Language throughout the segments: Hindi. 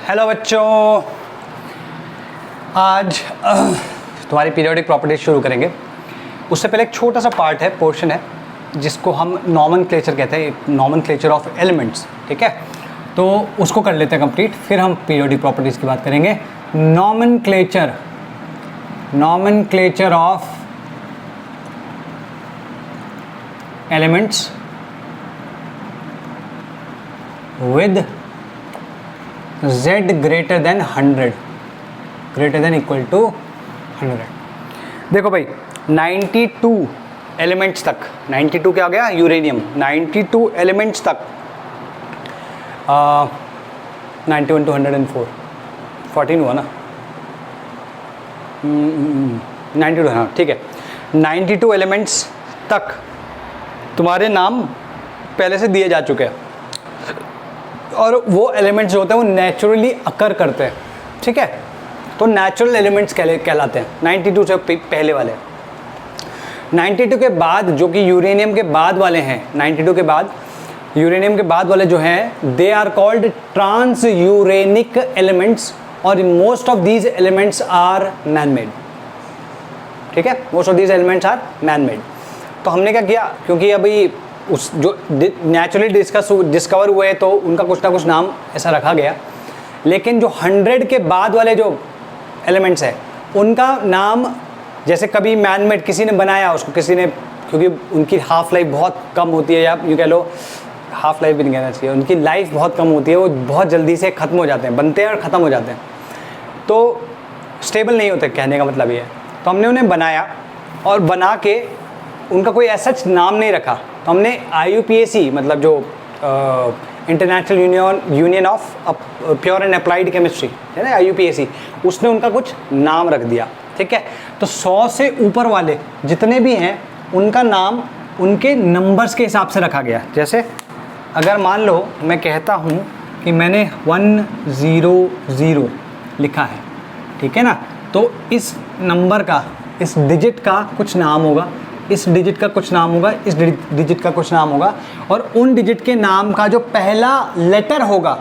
हेलो बच्चों, आज तुम्हारी पीरियोडिक प्रॉपर्टीज शुरू करेंगे। उससे पहले एक छोटा सा पार्ट है, पोर्शन है, जिसको हम नॉमेनक्लेचर कहते हैं, नॉमेनक्लेचर ऑफ एलिमेंट्स। ठीक है, तो उसको कर लेते हैं कंप्लीट, फिर हम पीरियोडिक प्रॉपर्टीज़ की बात करेंगे। Nomenclature of elements with z greater than 100, greater than equal to 100। देखो भाई, 92 एलिमेंट्स तक, 92 क्या आ गया, यूरेनियम, 92 एलिमेंट्स तक 91 to 104, 14 हुआ ना, 92, हाँ ठीक है। 92 एलिमेंट्स तक तुम्हारे नाम पहले से दिए जा चुके हैं, और वो एलिमेंट्स जो होते हैं वो नेचुरली अकर करते हैं। ठीक है, तो नेचुरल एलिमेंट्स कहलाते हैं 92 से पहले वाले। 92 के बाद जो कि यूरेनियम के बाद वाले हैं, 92 के बाद यूरेनियम के बाद वाले जो हैं, they are called transuranic elements, और most of these elements are man made. ठीक है, most of these elements are man made. तो हमने क्या किया, क्योंकि अभी उस जो नेचुरली डिस्कवर हुए तो उनका कुछ ना कुछ नाम ऐसा रखा गया, लेकिन जो 100 के बाद वाले जो एलिमेंट्स हैं उनका नाम, जैसे कभी मैन मेड किसी ने बनाया उसको, किसी ने, क्योंकि उनकी हाफ लाइफ बहुत कम होती है, या यूँ कह लो हाफ लाइफ भी नहीं कहना चाहिए, उनकी लाइफ बहुत कम होती है, वो बहुत जल्दी से ख़त्म हो जाते हैं, बनते हैं और ख़त्म हो जाते हैं, तो स्टेबल नहीं होते, कहने का मतलब ये है। तो हमने उन्हें बनाया, और बना के उनका कोई ऐसा नाम नहीं रखा, तो हमने IUPAC, मतलब जो international union of pure and applied chemistry है ना, IUPAC, उसने उनका कुछ नाम रख दिया। ठीक है, तो 100 से ऊपर वाले जितने भी हैं उनका नाम उनके नंबर्स के हिसाब से रखा गया। जैसे अगर मान लो मैं कहता हूँ कि मैंने 100 लिखा है, ठीक है ना, तो इस नंबर का, इस डिजिट का कुछ नाम होगा, इस डिजिट का कुछ नाम होगा, इस डिजिट का कुछ नाम होगा, और उन डिजिट के नाम का जो पहला लेटर होगा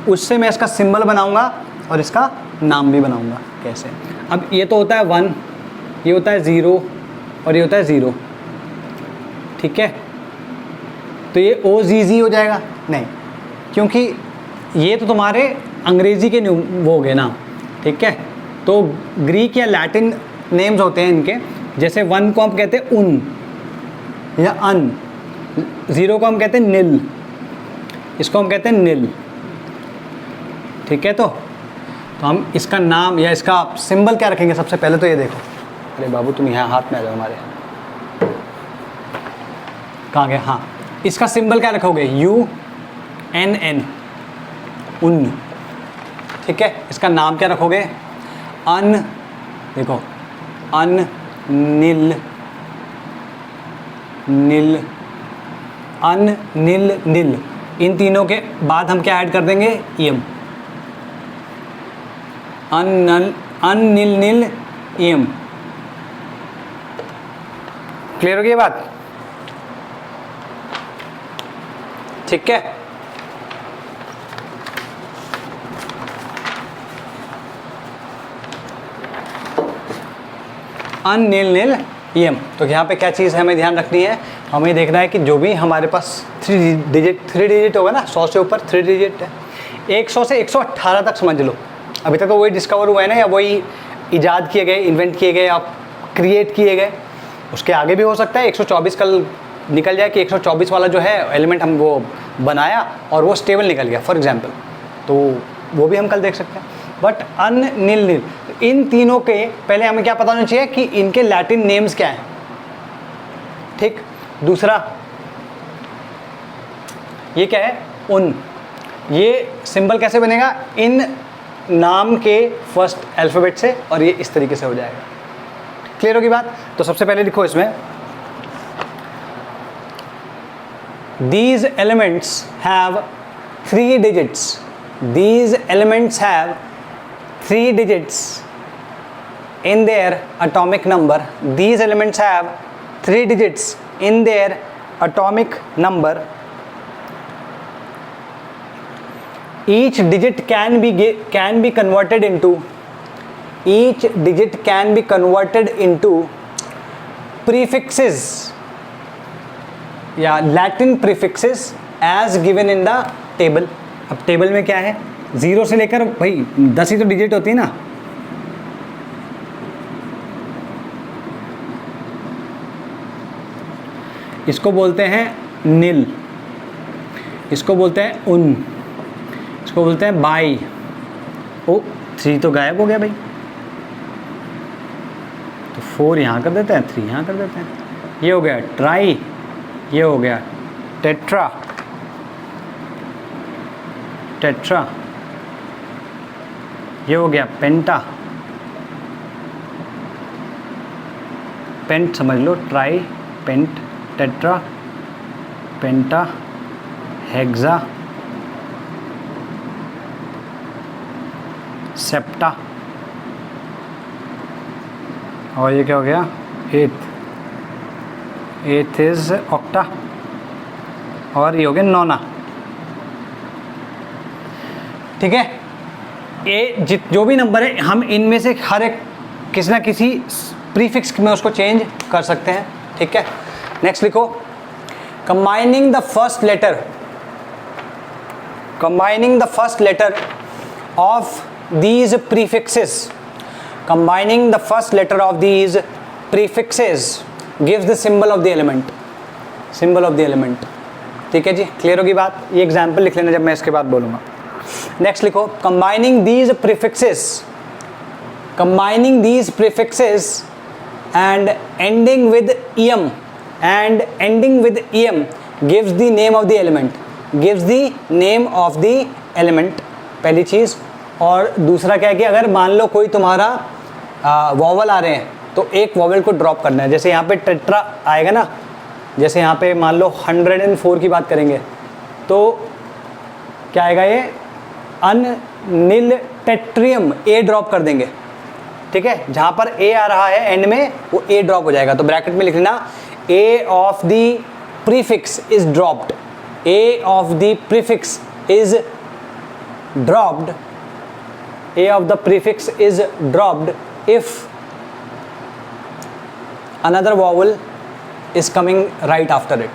उससे मैं इसका सिंबल बनाऊंगा और इसका नाम भी बनाऊंगा। कैसे? अब ये तो होता है 1, ये होता है 0, और ये होता है 0। ठीक है, तो ये OZZ हो जाएगा? नहीं, क्योंकि ये तो तुम्हारे अंग्रेज़ी के वो हो गए ना। ठीक है, तो ग्रीक या लैटिन नेम्स होते हैं इनके, जैसे 1 को हम कहते हैं उन या अन, 0 को हम कहते हैं नील, इसको हम कहते हैं नील। ठीक है, तो हम इसका नाम या इसका सिंबल क्या रखेंगे? सबसे पहले तो ये देखो, अरे बाबू तुम यहाँ हाथ में आ जाओ हमारे, कहाँ गए? हाँ, इसका सिंबल क्या रखोगे? UNN, उन। ठीक है, इसका नाम क्या रखोगे? अन, देखो, अन नील, नील, अन नील नील। इन तीनों के बाद हम क्या ऐड कर देंगे? एम, अन नील नील एम। क्लियर हो गई ये बात? ठीक है, अन नील नील एम। तो यहाँ पे क्या चीज़ हमें ध्यान रखनी है? हमें देखना है कि जो भी हमारे पास 3 डिजिट होगा ना, 100 से ऊपर 3 डिजिट है, 100 से 118 तक समझ लो। अभी तक तो वही डिस्कवर हुआ है ना, या वही इजाद किए गए, इन्वेंट किए गए, आप क्रिएट किए गए। उसके आगे भी हो सकता है 124 कल निकल जाए कि 124 वाला जो है एलिमेंट हम वो बनाया और वो स्टेबल निकल गया फॉर एग्जाम्पल, तो वो भी हम कल देख सकते हैं। बट अन नील नील, इन तीनों के पहले हमें क्या पता होना चाहिए कि इनके लैटिन नेम्स क्या हैं। ठीक, दूसरा ये क्या है? उन। ये सिंबल कैसे बनेगा? इन नाम के फर्स्ट अल्फ़ाबेट से, और ये इस तरीके से हो जाएगा। क्लियर होगी बात? तो सबसे पहले लिखो इसमें, these elements have 3 digits, these elements have 3 digits in their atomic number, these elements have 3 digits in their atomic number, each digit can be converted into prefixes या Latin prefixes as given in the table. अब टेबल में क्या है, 0 से लेकर भाई 10 ही तो डिजिट होती है ना. इसको बोलते हैं नील, इसको बोलते हैं उन, इसको बोलते हैं बाई. ओ 3 तो गायब हो गया भाई, तो 4 यहाँ कर देते हैं, 3 यहाँ कर देते हैं. ये हो गया ट्राई, ये हो गया टेट्रा, टेट्रा, ये हो गया पेंटा, पेंट समझ लो, ट्राई, पेंट, टेट्रा, पेंटा, हेक्सा, सेप्टा, और ये क्या हो गया, एथ इज ऑक्टा, और ये हो गया नोना. ठीक है, ये जो भी नंबर है हम इनमें से हर एक किसी ना किसी प्रीफिक्स में उसको चेंज कर सकते हैं. ठीक है, नेक्स्ट लिखो, combining the first letter of these prefixes, combining the first letter of these prefixes gives the symbol of the element. ठीक है जी, क्लियर होगी बात. ये एग्जाम्पल लिख लेना जब मैं इसके बाद बोलूँगा. नेक्स्ट लिखो, combining these prefixes and ending with em gives the name of the element. पहली चीज़. और दूसरा क्या है कि अगर मान लो कोई तुम्हारा वॉवल आ रहे हैं तो एक वॉवल को ड्रॉप करना है. जैसे यहाँ पे टेट्रा आएगा ना, जैसे यहाँ पे मान लो 104 की बात करेंगे तो क्या आएगा, ये अनिल टेट्रियम, ए ड्रॉप कर देंगे. ठीक है, जहाँ पर ए आ रहा है एंड में वो ए ड्रॉप हो जाएगा. तो ब्रैकेट में लिख लेना, A of the prefix is dropped, A of the prefix is dropped, A of the prefix is dropped if another vowel is coming right after it.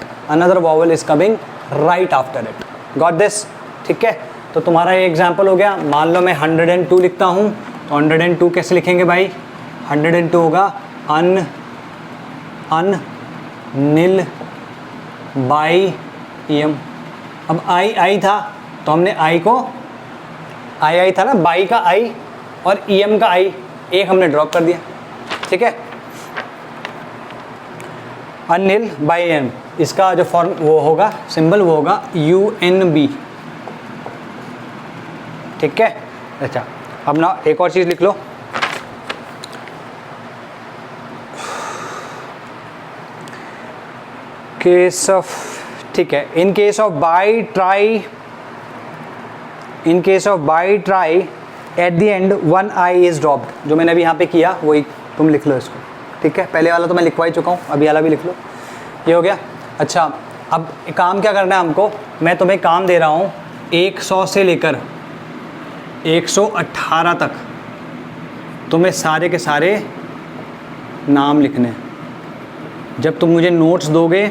Got this? ठीक है, तो तुम्हारा ये एग्जाम्पल हो गया. मान लो मैं 102 लिखता हूँ, तो 102 कैसे लिखेंगे भाई, 102 होगा अन निल बाई एम. अब आई था तो हमने आई को आई था ना, बाई का आई और ईएम का आई, एक हमने ड्रॉप कर दिया. ठीक है, अनिल बाई एम, इसका जो फॉर्म वो होगा सिंबल वो होगा UNB. ठीक है, अच्छा अब ना एक और चीज़ लिख लो, केस ऑफ, ठीक है, in case of by try at the end 1 I is dropped. जो मैंने अभी यहाँ पे किया वही तुम लिख लो इसको. ठीक है, पहले वाला तो मैं लिखवा ही चुका हूँ, अभी वाला भी लिख लो. ये हो गया. अच्छा, अब काम क्या करना है हमको, मैं तुम्हें काम दे रहा हूँ 100 से लेकर 118 तक तुम्हें सारे के सारे नाम लिखने. जब तुम मुझे नोट्स दोगे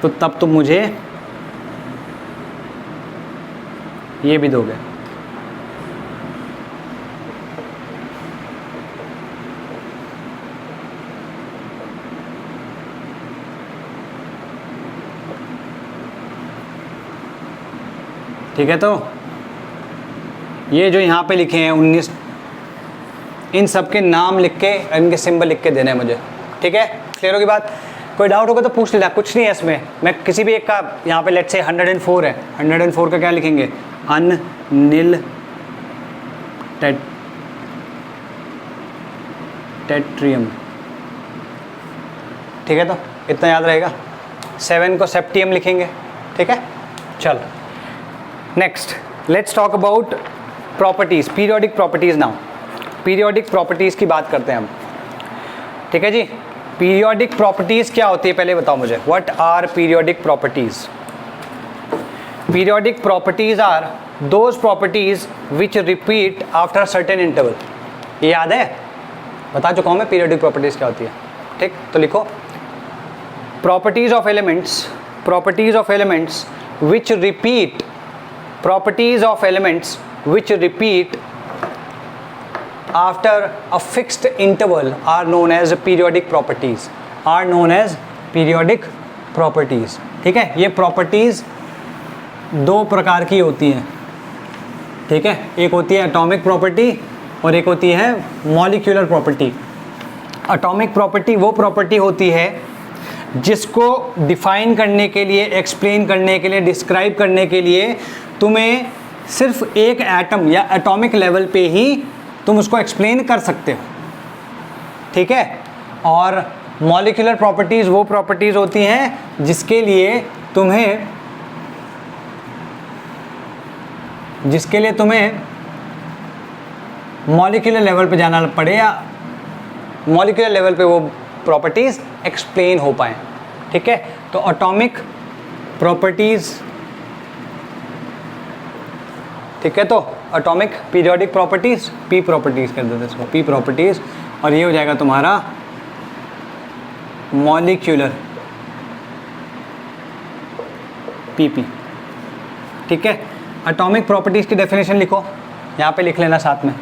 तो तब तुम मुझे ये भी दोगे. ठीक है, तो ये जो यहाँ पे लिखे हैं 19, इन सब के नाम लिख के, इनके सिंबल लिख के देने हैं मुझे. ठीक है, क्लियर होगी बात. कोई डाउट होगा तो पूछ लेना, कुछ नहीं है इसमें. मैं किसी भी एक का, यहाँ पे लेट्स से 104 है, 104 का क्या लिखेंगे, अनिल टेट्रियम. ठीक है, तो इतना याद रहेगा. 7 को सेप्टियम लिखेंगे. ठीक है, चल next let's talk about properties, periodic properties. Now periodic properties की बात करते हैं हम. ठीक है जी, पीरियोडिक प्रॉपर्टीज़ क्या होती है पहले बताओ मुझे. What are periodic properties? Periodic properties are those properties which repeat after certain interval. ये याद है, बता चुका हूँ मैं पीरियोडिक प्रॉपर्टीज क्या होती है। ठीक, तो लिखो properties of elements which repeat, properties of elements which repeat after a fixed interval are known as periodic properties, ठीक है। ये प्रॉपर्टीज दो प्रकार की होती हैं, ठीक है। एक होती है एटॉमिक प्रॉपर्टी और एक होती है मॉलिक्यूलर प्रॉपर्टी। एटॉमिक प्रॉपर्टी वो प्रॉपर्टी होती है जिसको डिफाइन करने के लिए, एक्सप्लेन करने के लिए, डिस्क्राइब करने के लिए तुम्हें सिर्फ एक एटम या एटॉमिक लेवल पे ही तुम उसको एक्सप्लेन कर सकते हो, ठीक है। और मॉलिक्यूलर प्रॉपर्टीज़ वो प्रॉपर्टीज़ होती हैं जिसके लिए तुम्हें मॉलिक्यूलर लेवल पे जाना पड़े या मॉलिक्यूलर लेवल पे वो प्रॉपर्टीज़ एक्सप्लेन हो पाए, ठीक है। तो एटॉमिक प्रॉपर्टीज़, ठीक है, तो atomic periodic properties, P properties कर देते इसको, पी प्रॉपर्टीज़, और ये हो जाएगा तुम्हारा मॉलिक्यूलर पीपी, ठीक है। एटॉमिक प्रॉपर्टीज़ की डेफिनेशन लिखो, यहाँ पे लिख लेना साथ में,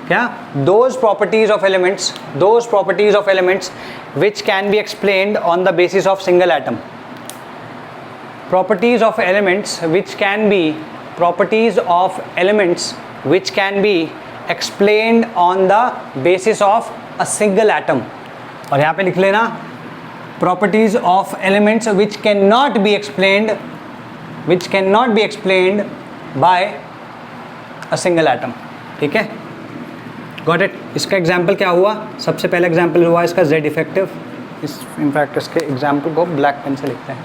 क्या, those properties of elements which can be explained on the basis of single atom. properties of elements which can be explained on the basis of a single atom। और यहाँ पे लिख लेना properties of elements which cannot be explained by a single atom, ठीक है। Got it. इसका एग्जाम्पल क्या हुआ, सबसे पहला एग्जाम्पल हुआ इसका जेड इफेक्टिव। इनफैक्ट इसके एग्जाम्पल को ब्लैक पेन से लिखते हैं,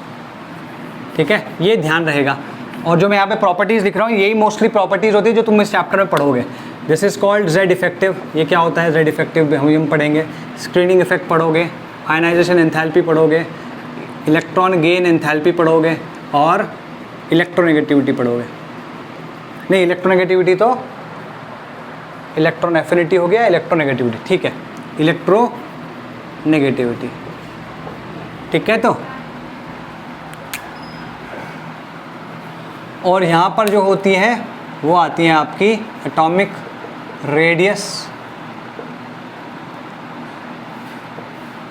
ठीक है, ये ध्यान रहेगा। और जो मैं यहाँ पे प्रॉपर्टीज़ लिख रहा हूँ यही मोस्टली प्रॉपर्टीज़ होती है जो तुम इस चैप्टर में पढ़ोगे। This is called Z effective. ये क्या होता है जेड इफेक्टिव, हम पढ़ेंगे। स्क्रीनिंग इफेक्ट पढ़ोगे, आयनाइजेशन एंथैल्पी पढ़ोगे, इलेक्ट्रॉन गेन एंथैल्पी पढ़ोगे और इलेक्ट्रोनेगेटिविटी पढ़ोगे। नहीं, इलेक्ट्रोनेगेटिविटी तो इलेक्ट्रॉन एफिनिटी हो गया, इलेक्ट्रोनेगेटिविटी, ठीक है, इलेक्ट्रोनेगेटिविटी, ठीक है। तो और यहाँ पर जो होती है वो आती है आपकी एटॉमिक रेडियस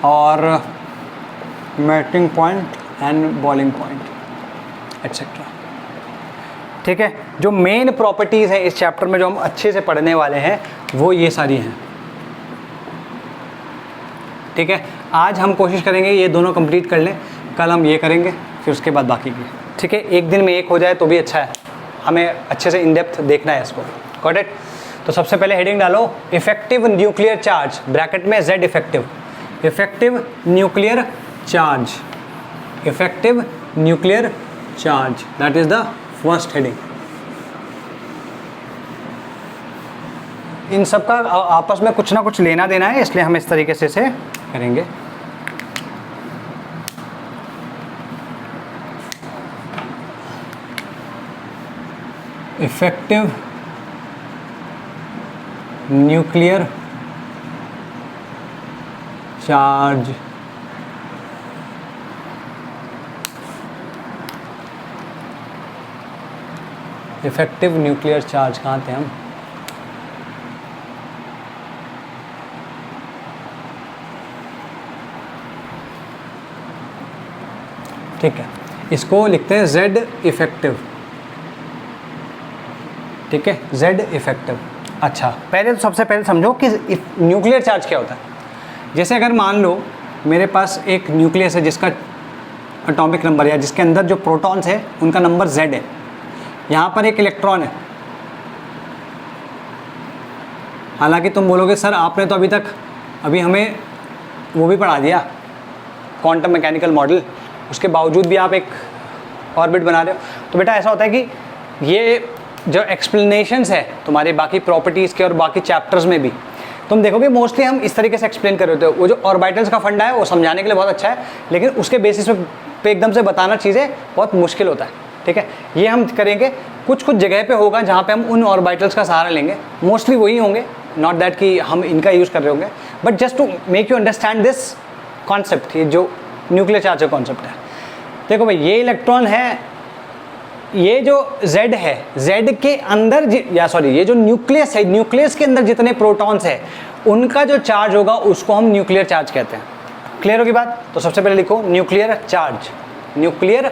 और melting point and boiling point etcetera, ठीक है। जो मेन प्रॉपर्टीज़ हैं इस चैप्टर में जो हम अच्छे से पढ़ने वाले हैं वो ये सारी हैं, ठीक है। आज हम कोशिश करेंगे ये दोनों कंप्लीट कर लें, कल हम ये करेंगे, फिर उसके बाद बाकी की, ठीक है। एक दिन में एक हो जाए तो भी अच्छा है, हमें अच्छे से इन डेप्थ देखना है इसको, गॉट इट। तो सबसे पहले हेडिंग डालो इफेक्टिव न्यूक्लियर चार्ज, ब्रैकेट में Z effective, effective nuclear charge, effective nuclear charge, that is the first heading. इन सब का आपस में कुछ ना कुछ लेना देना है, इसलिए हम इस तरीके से करेंगे। Effective nuclear charge, effective nuclear charge कहाँ थे हम, ठीक है, इसको लिखते हैं जेड इफेक्टिव, ठीक है, जेड इफेक्टिव। अच्छा, पहले तो सबसे पहले समझो कि न्यूक्लियर चार्ज क्या होता है। जैसे अगर मान लो मेरे पास एक न्यूक्लियस है जिसका एटॉमिक नंबर या जिसके अंदर जो प्रोटॉन्स है उनका नंबर जेड है, यहाँ पर एक इलेक्ट्रॉन है। हालांकि तुम बोलोगे सर आपने तो अभी हमें वो भी पढ़ा दिया क्वांटम मैकेनिकल मॉडल, उसके बावजूद भी आप एक ऑर्बिट बना रहे हो। तो बेटा ऐसा होता है कि ये जो एक्सप्लेनेशंस है तुम्हारे बाकी प्रॉपर्टीज़ के और बाकी चैप्टर्स में भी तुम देखोगे मोस्टली हम इस तरीके से एक्सप्लेन कर रहे होते हो। वो जो ऑर्बिटल्स का फंडा है वो समझाने के लिए बहुत अच्छा है, लेकिन उसके बेसिस पे एकदम से बताना चीज़ें बहुत मुश्किल होता है। ठीक है, ये हम करेंगे कुछ कुछ जगह पे होगा जहाँ पे हम उन ऑर्बिटल्स का सहारा लेंगे, मोस्टली वही होंगे, नॉट दैट कि हम इनका यूज़ कर रहे होंगे, but just to make you understand this concept, ये जो न्यूक्लियर चार्ज का कॉन्सेप्ट है। देखो भाई, ये इलेक्ट्रॉन है, ये जो Z है, Z के अंदर या सॉरी ये जो न्यूक्लियस है, न्यूक्लियस के अंदर जितने प्रोटॉन्स है उनका जो चार्ज होगा उसको हम न्यूक्लियर चार्ज कहते हैं। क्लियर होगी बात? तो सबसे पहले लिखो न्यूक्लियर चार्ज, न्यूक्लियर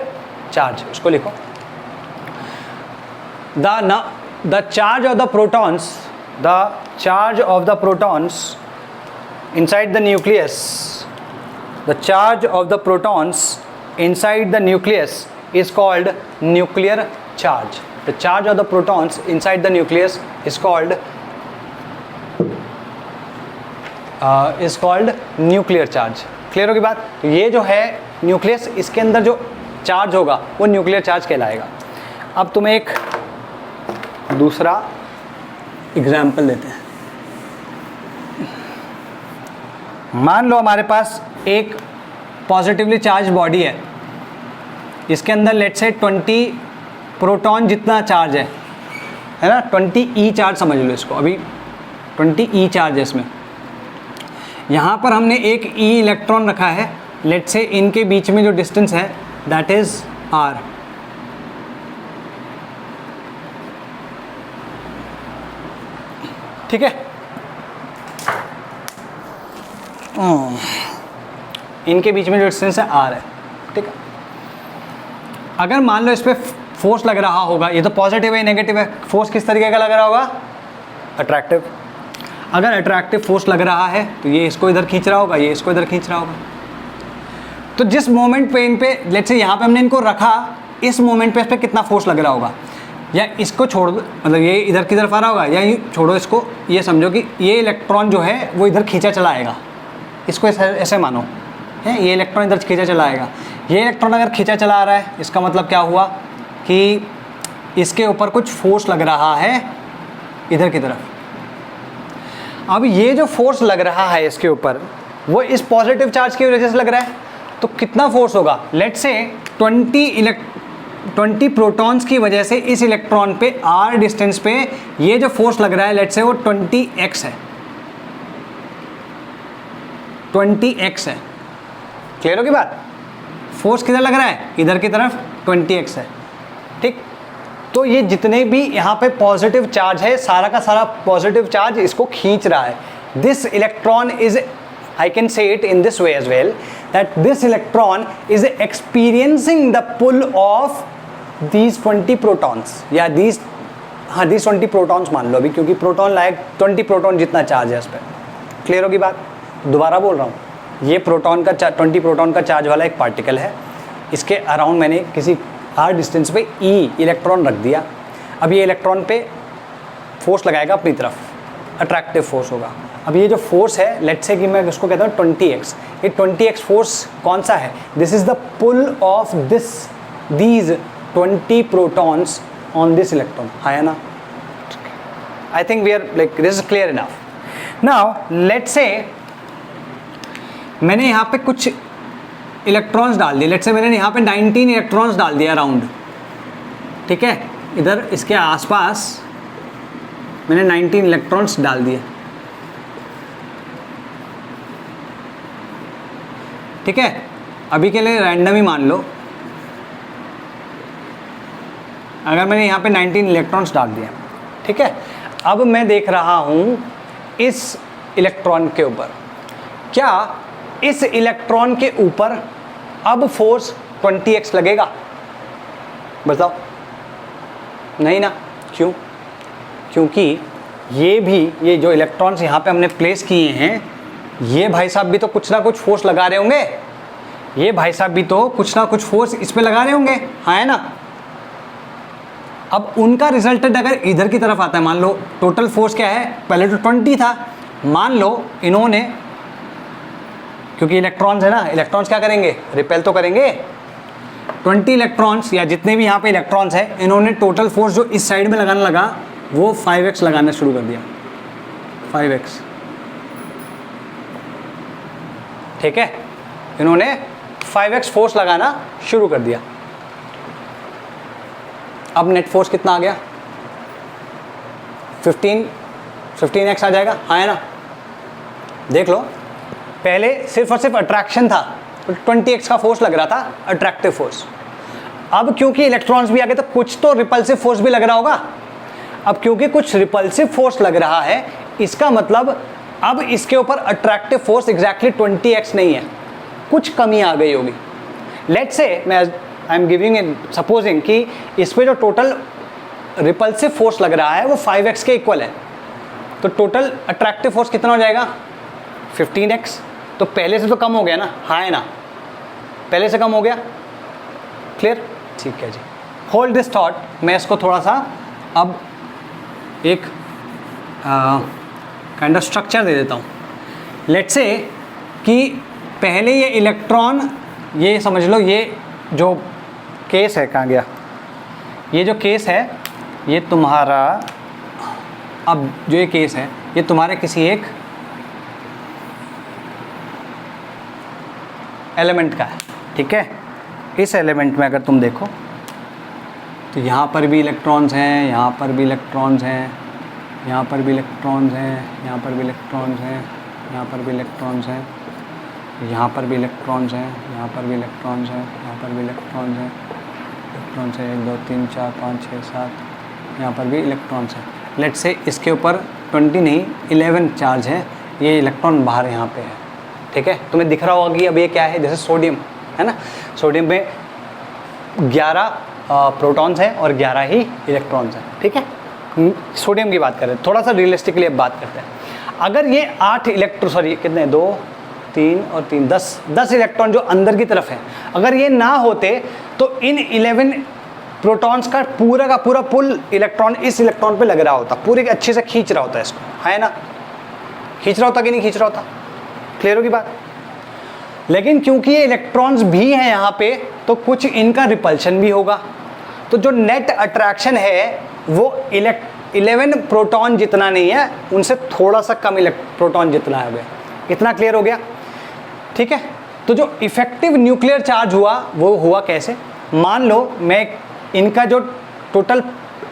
चार्ज उसको लिखो। The charge of the protons, the charge of the protons inside the nucleus, the charge of the protons inside the nucleus is called nuclear charge. The charge of the protons inside the nucleus is called nuclear charge. Clear होगी बात? तो ये जो है न्यूक्लियस, इसके अंदर जो चार्ज होगा वो न्यूक्लियर चार्ज कहलाएगा। अब तुम्हें एक दूसरा एग्जाम्पल देते हैं। मान लो हमारे पास एक पॉजिटिवली चार्ज बॉडी है, इसके अंदर लेट्स से 20 प्रोटॉन जितना चार्ज है ना, 20 ई चार्ज समझ लो इसको, अभी 20 ई चार्ज है इसमें। यहाँ पर हमने एक ई इलेक्ट्रॉन रखा है, लेट्स से इनके बीच में जो डिस्टेंस है दैट इज आर। ठीक है, इनके बीच में जो डिस्टेंस है आर है। ठीक है, अगर मान लो इस पर फोर्स लग रहा होगा, ये तो पॉजिटिव है नेगेटिव है, फोर्स किस तरीके का लग रहा होगा? अट्रैक्टिव। अगर अट्रैक्टिव फोर्स लग रहा है तो ये इसको इधर खींच रहा होगा, ये इसको इधर खींच रहा होगा। तो जिस मोमेंट पे इन पे लेट्स से यहाँ पे हमने इनको रखा, इस मोमेंट पे इस पर कितना फोर्स लग रहा होगा? या इसको छोड़ दो, मतलब ये इधर की तरफ आ रहा होगा, या ये छोड़ो इसको, ये समझो कि ये इलेक्ट्रॉन जो है वो इधर खींचा चला आएगा, इसको ऐसे मानो है, ये इलेक्ट्रॉन इधर खींचा चला आएगा। ये इलेक्ट्रॉन अगर खींचा चला आ रहा है, इसका मतलब क्या हुआ कि इसके ऊपर कुछ फोर्स लग रहा है इधर की तरफ। अब ये जो फोर्स लग रहा है इसके ऊपर, वो इस पॉजिटिव चार्ज की वजह से लग रहा है, तो कितना फोर्स होगा? लेट्स से 20 प्रोटॉन्स की वजह से इस इलेक्ट्रॉन पे r डिस्टेंस पे ये जो फोर्स लग रहा है लेट्स से वो 20x है, 20x है। क्लियर होगी बात? फोर्स किधर लग रहा है? इधर की तरफ 20x है। ठीक, तो ये जितने भी यहाँ पे पॉजिटिव चार्ज है, सारा का सारा पॉजिटिव चार्ज इसको खींच रहा है। This electron is, I can say it in this way as well, that this electron is experiencing the pull of these 20 protons, या these 20 protons मान लो अभी, क्योंकि प्रोटॉन लायक 20 प्रोटॉन जितना चार्ज है इस पर। क्लियर होगी बात? दोबारा बोल रहा हूँ, ये प्रोटॉन का 20 प्रोटॉन का चार्ज वाला एक पार्टिकल है, इसके अराउंड मैंने किसी r डिस्टेंस पे e इलेक्ट्रॉन रख दिया। अब ये इलेक्ट्रॉन पे फोर्स लगाएगा अपनी तरफ, अट्रैक्टिव फोर्स होगा। अब ये जो फोर्स है लेट्स से कि मैं उसको कहता हूँ 20x, ये 20x फोर्स कौन सा है? This is the pull of these 20 protons on this electron. है ना? I think we are like this is clear enough. Now let's say मैंने यहाँ पे कुछ इलेक्ट्रॉन्स डाल दिए, लेट्स से मैंने यहाँ पे 19 इलेक्ट्रॉन्स डाल दिया अराउंड। ठीक है, इधर इसके आसपास मैंने 19 इलेक्ट्रॉन्स डाल दिए। ठीक है, अभी के लिए रैंडम ही मान लो, अगर मैंने यहाँ पे 19 इलेक्ट्रॉन्स डाल दिए। ठीक है, अब मैं देख रहा हूँ इस इलेक्ट्रॉन के ऊपर, क्या इस इलेक्ट्रॉन के ऊपर अब फोर्स 20x लगेगा? बताओ। नहीं ना? क्यों? क्योंकि ये जो इलेक्ट्रॉन्स यहाँ पे हमने प्लेस किए हैं, ये भाई साहब भी तो कुछ ना कुछ फोर्स लगा रहे होंगे, ये भाई साहब भी तो कुछ ना कुछ फोर्स इस पे लगा रहे होंगे। हाँ, है ना? अब उनका रिजल्टेंट अगर इधर की तरफ आता है, मान लो टोटल फोर्स क्या है, पहले तो 20 था, मान लो इन्होंने, क्योंकि इलेक्ट्रॉन्स है ना, इलेक्ट्रॉन्स क्या करेंगे? रिपेल तो करेंगे। 20 इलेक्ट्रॉन्स या जितने भी यहाँ पे इलेक्ट्रॉन्स हैं, इन्होंने टोटल फोर्स जो इस साइड में लगाने लगा वो 5x लगाना शुरू कर दिया, 5x। ठीक है, इन्होंने 5x फोर्स लगाना शुरू कर दिया। अब नेट फोर्स कितना आ गया, 15x आ जाएगा, हाँ है ना। देख लो, पहले सिर्फ और सिर्फ अट्रैक्शन था तो 20x का फोर्स लग रहा था, अट्रैक्टिव फोर्स। अब क्योंकि इलेक्ट्रॉन्स भी आ गए तो कुछ तो रिपल्सिव फोर्स भी लग रहा होगा। अब क्योंकि कुछ रिपल्सिव फोर्स लग रहा है, इसका मतलब अब इसके ऊपर अट्रैक्टिव फोर्स एग्जैक्टली 20x नहीं है, कुछ कमी आ गई होगी। लेट्स से मैं I am giving in supposing कि इस पे जो टोटल रिपल्सिव फोर्स लग रहा है वो 5x के इक्वल है, तो टोटल अट्रैक्टिव फोर्स कितना हो जाएगा 15x। तो पहले से तो कम हो गया ना, हाँ है ना, पहले से कम हो गया, क्लियर, ठीक है जी। होल्ड दिस थॉट, मैं इसको थोड़ा सा अब एक काइंड ऑफ स्ट्रक्चर दे देता हूँ। लेट्स से कि पहले ये इलेक्ट्रॉन, ये समझ लो ये जो केस है, कहाँ गया ये जो केस है, ये तुम्हारा, अब जो ये केस है ये तुम्हारे किसी एक एलिमेंट का है, ठीक है। इस एलिमेंट में अगर तुम देखो तो यहाँ पर भी इलेक्ट्रॉन्स हैं, यहाँ पर भी इलेक्ट्रॉन्स हैं, यहाँ पर भी इलेक्ट्रॉन्स हैं, यहाँ पर भी इलेक्ट्रॉन्स हैं, यहाँ पर भी इलेक्ट्रॉन्स हैं, यहाँ पर भी इलेक्ट्रॉन्स हैं, यहाँ पर भी इलेक्ट्रॉन्स हैं, यहाँ पर भी इलेक्ट्रॉन्स हैं, इलेक्ट्रॉन्स हैं 1 2 3 4 5 6 7, यहाँ पर भी इलेक्ट्रॉन्स हैं। लेट्स से इसके ऊपर 20 नहीं 11 चार्ज है, ये इलेक्ट्रॉन बाहर यहाँ पे है, ठीक है। तुम्हें दिख रहा होगा कि अब ये क्या है, जैसे सोडियम है ना, सोडियम में 11 प्रोटॉन्स हैं और 11 ही इलेक्ट्रॉन्स हैं, ठीक है। सोडियम की बात करें, थोड़ा सा रियलिस्टिकली अब बात करते हैं। अगर ये 8 इलेक्ट्रॉन, सॉरी कितने, 2 3 और 3 10 इलेक्ट्रॉन जो अंदर की तरफ है, अगर ये ना होते तो इन 11 प्रोटॉन्स का पूरा पुल इलेक्ट्रॉन इस इलेक्ट्रॉन पे लग रहा होता, पूरे अच्छे से खींच रहा होता है इसको, है ना, खींच रहा होता कि नहीं खींच रहा होता, क्लियर होगी बात। लेकिन क्योंकि ये इलेक्ट्रॉन्स भी हैं यहाँ पे, तो कुछ इनका रिपल्शन भी होगा, तो जो नेट अट्रैक्शन है वो 11 प्रोटॉन जितना नहीं है, उनसे थोड़ा सा कम प्रोटॉन जितना है, इतना क्लियर हो गया, ठीक है। तो जो इफेक्टिव न्यूक्लियर चार्ज हुआ वो हुआ कैसे, मान लो मैं इनका जो टोटल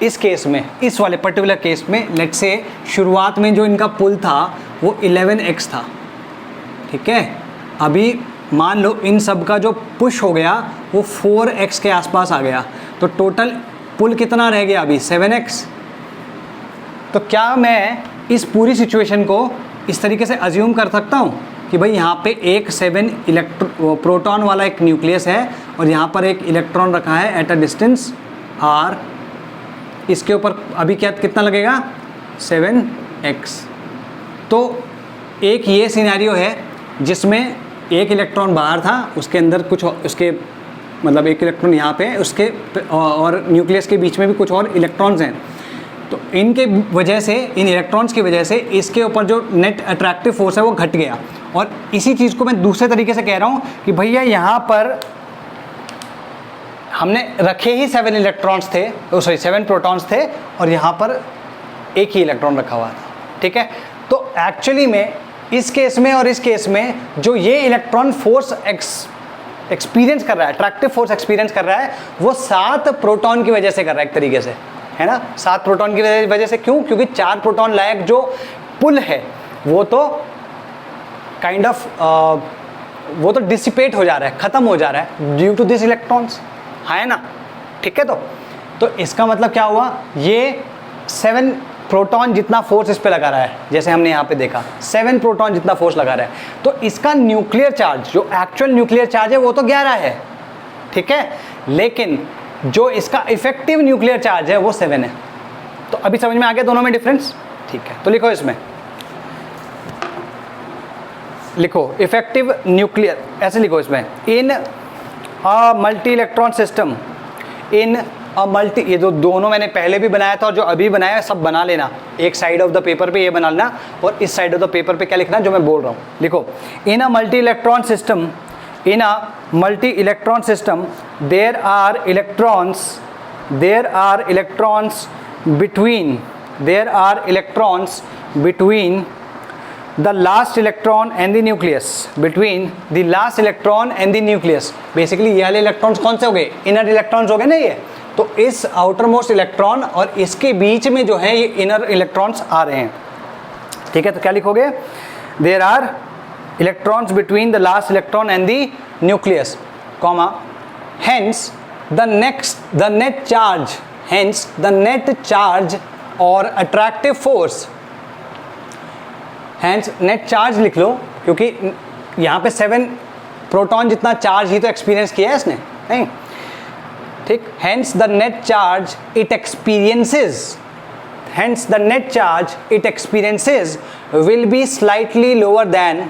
इस केस में, इस वाले पर्टिकुलर केस में, लेट्स से शुरुआत में जो इनका पुल था वो 11x था, ठीक है। अभी मान लो इन सब का जो पुश हो गया वो 4x के आसपास आ गया, तो टोटल पुल कितना रह गया अभी 7x। तो क्या मैं इस पूरी सिचुएशन को इस तरीके से अज्यूम कर सकता हूँ कि भाई यहाँ पे एक 7 प्रोटॉन वाला एक न्यूक्लियस है और यहाँ पर एक इलेक्ट्रॉन रखा है एट अ डिस्टेंस r, इसके ऊपर अभी क्या कितना लगेगा 7x। तो एक ये सिनेरियो है जिसमें एक इलेक्ट्रॉन बाहर था, उसके अंदर कुछ उसके मतलब एक इलेक्ट्रॉन यहाँ पे उसके और न्यूक्लियस के बीच में भी कुछ और इलेक्ट्रॉन्स हैं, तो इनके वजह से, इन इलेक्ट्रॉन्स की वजह से इसके ऊपर जो नेट अट्रैक्टिव फोर्स है वो घट गया। और इसी चीज़ को मैं दूसरे तरीके से कह रहा हूँ कि भैया यहाँ पर हमने रखे ही 7 इलेक्ट्रॉन्स थे, सॉरी 7 प्रोटॉन्स थे और यहाँ पर एक ही इलेक्ट्रॉन रखा हुआ था, ठीक है। तो एक्चुअली में इस केस में और इस केस में जो ये इलेक्ट्रॉन फोर्स एक्सपीरियंस कर रहा है, अट्रैक्टिव फोर्स एक्सपीरियंस कर रहा है, वो 7 प्रोटॉन की वजह से कर रहा है एक तरीके से, है ना। 7 प्रोटॉन की वजह से, क्यों, क्योंकि 4 प्रोटॉन लायक जो पुल है वो तो काइंड ऑफ वो तो डिसिपेट हो जा रहा है, ख़त्म हो जा रहा है ड्यू टू दिस इलेक्ट्रॉन्स, है ना, ठीक है। तो इसका मतलब क्या हुआ, ये 7 प्रोटॉन जितना फोर्स इस पे लगा रहा है, जैसे हमने यहाँ पे देखा 7 प्रोटॉन जितना फोर्स लगा रहा है, तो इसका न्यूक्लियर चार्ज, जो एक्चुअल न्यूक्लियर चार्ज है वो तो 11 है, ठीक है, लेकिन जो इसका इफेक्टिव न्यूक्लियर चार्ज है वो 7 है। तो अभी समझ में आ गया दोनों में डिफरेंस, ठीक है। तो लिखो, इसमें लिखो इफेक्टिव न्यूक्लियर, ऐसे लिखो इसमें, in a multi electron system, in a multi, ये जो दोनों मैंने पहले भी बनाया था और जो अभी बनाया है सब बना लेना, एक साइड ऑफ द पेपर पे ये बना लेना और इस साइड ऑफ द पेपर पे क्या लिखना जो मैं बोल रहा हूँ, लिखो in a multi electron system, in a multi-electron system there are electrons between the last electron and the nucleus, between the last electron and the nucleus। Basically ये वाले इलेक्ट्रॉन्स कौन से हो गए, इनर इलेक्ट्रॉन्स हो गए ना ये, तो इस आउटर मोस्ट इलेक्ट्रॉन और इसके बीच में जो है ये इनर इलेक्ट्रॉन्स आ रहे हैं, ठीक है। तो क्या लिखोगे, there are electrons between the last electron and the nucleus, comma, hence the net charge, hence the net charge और attractive force, hence net charge लिख लो क्योंकि यहाँ पे 7 प्रोटॉन जितना चार्ज ही तो एक्सपीरियंस किया है इसने, नहीं, ठीक। Hence the net charge it experiences, hence the net charge it experiences will be slightly lower than,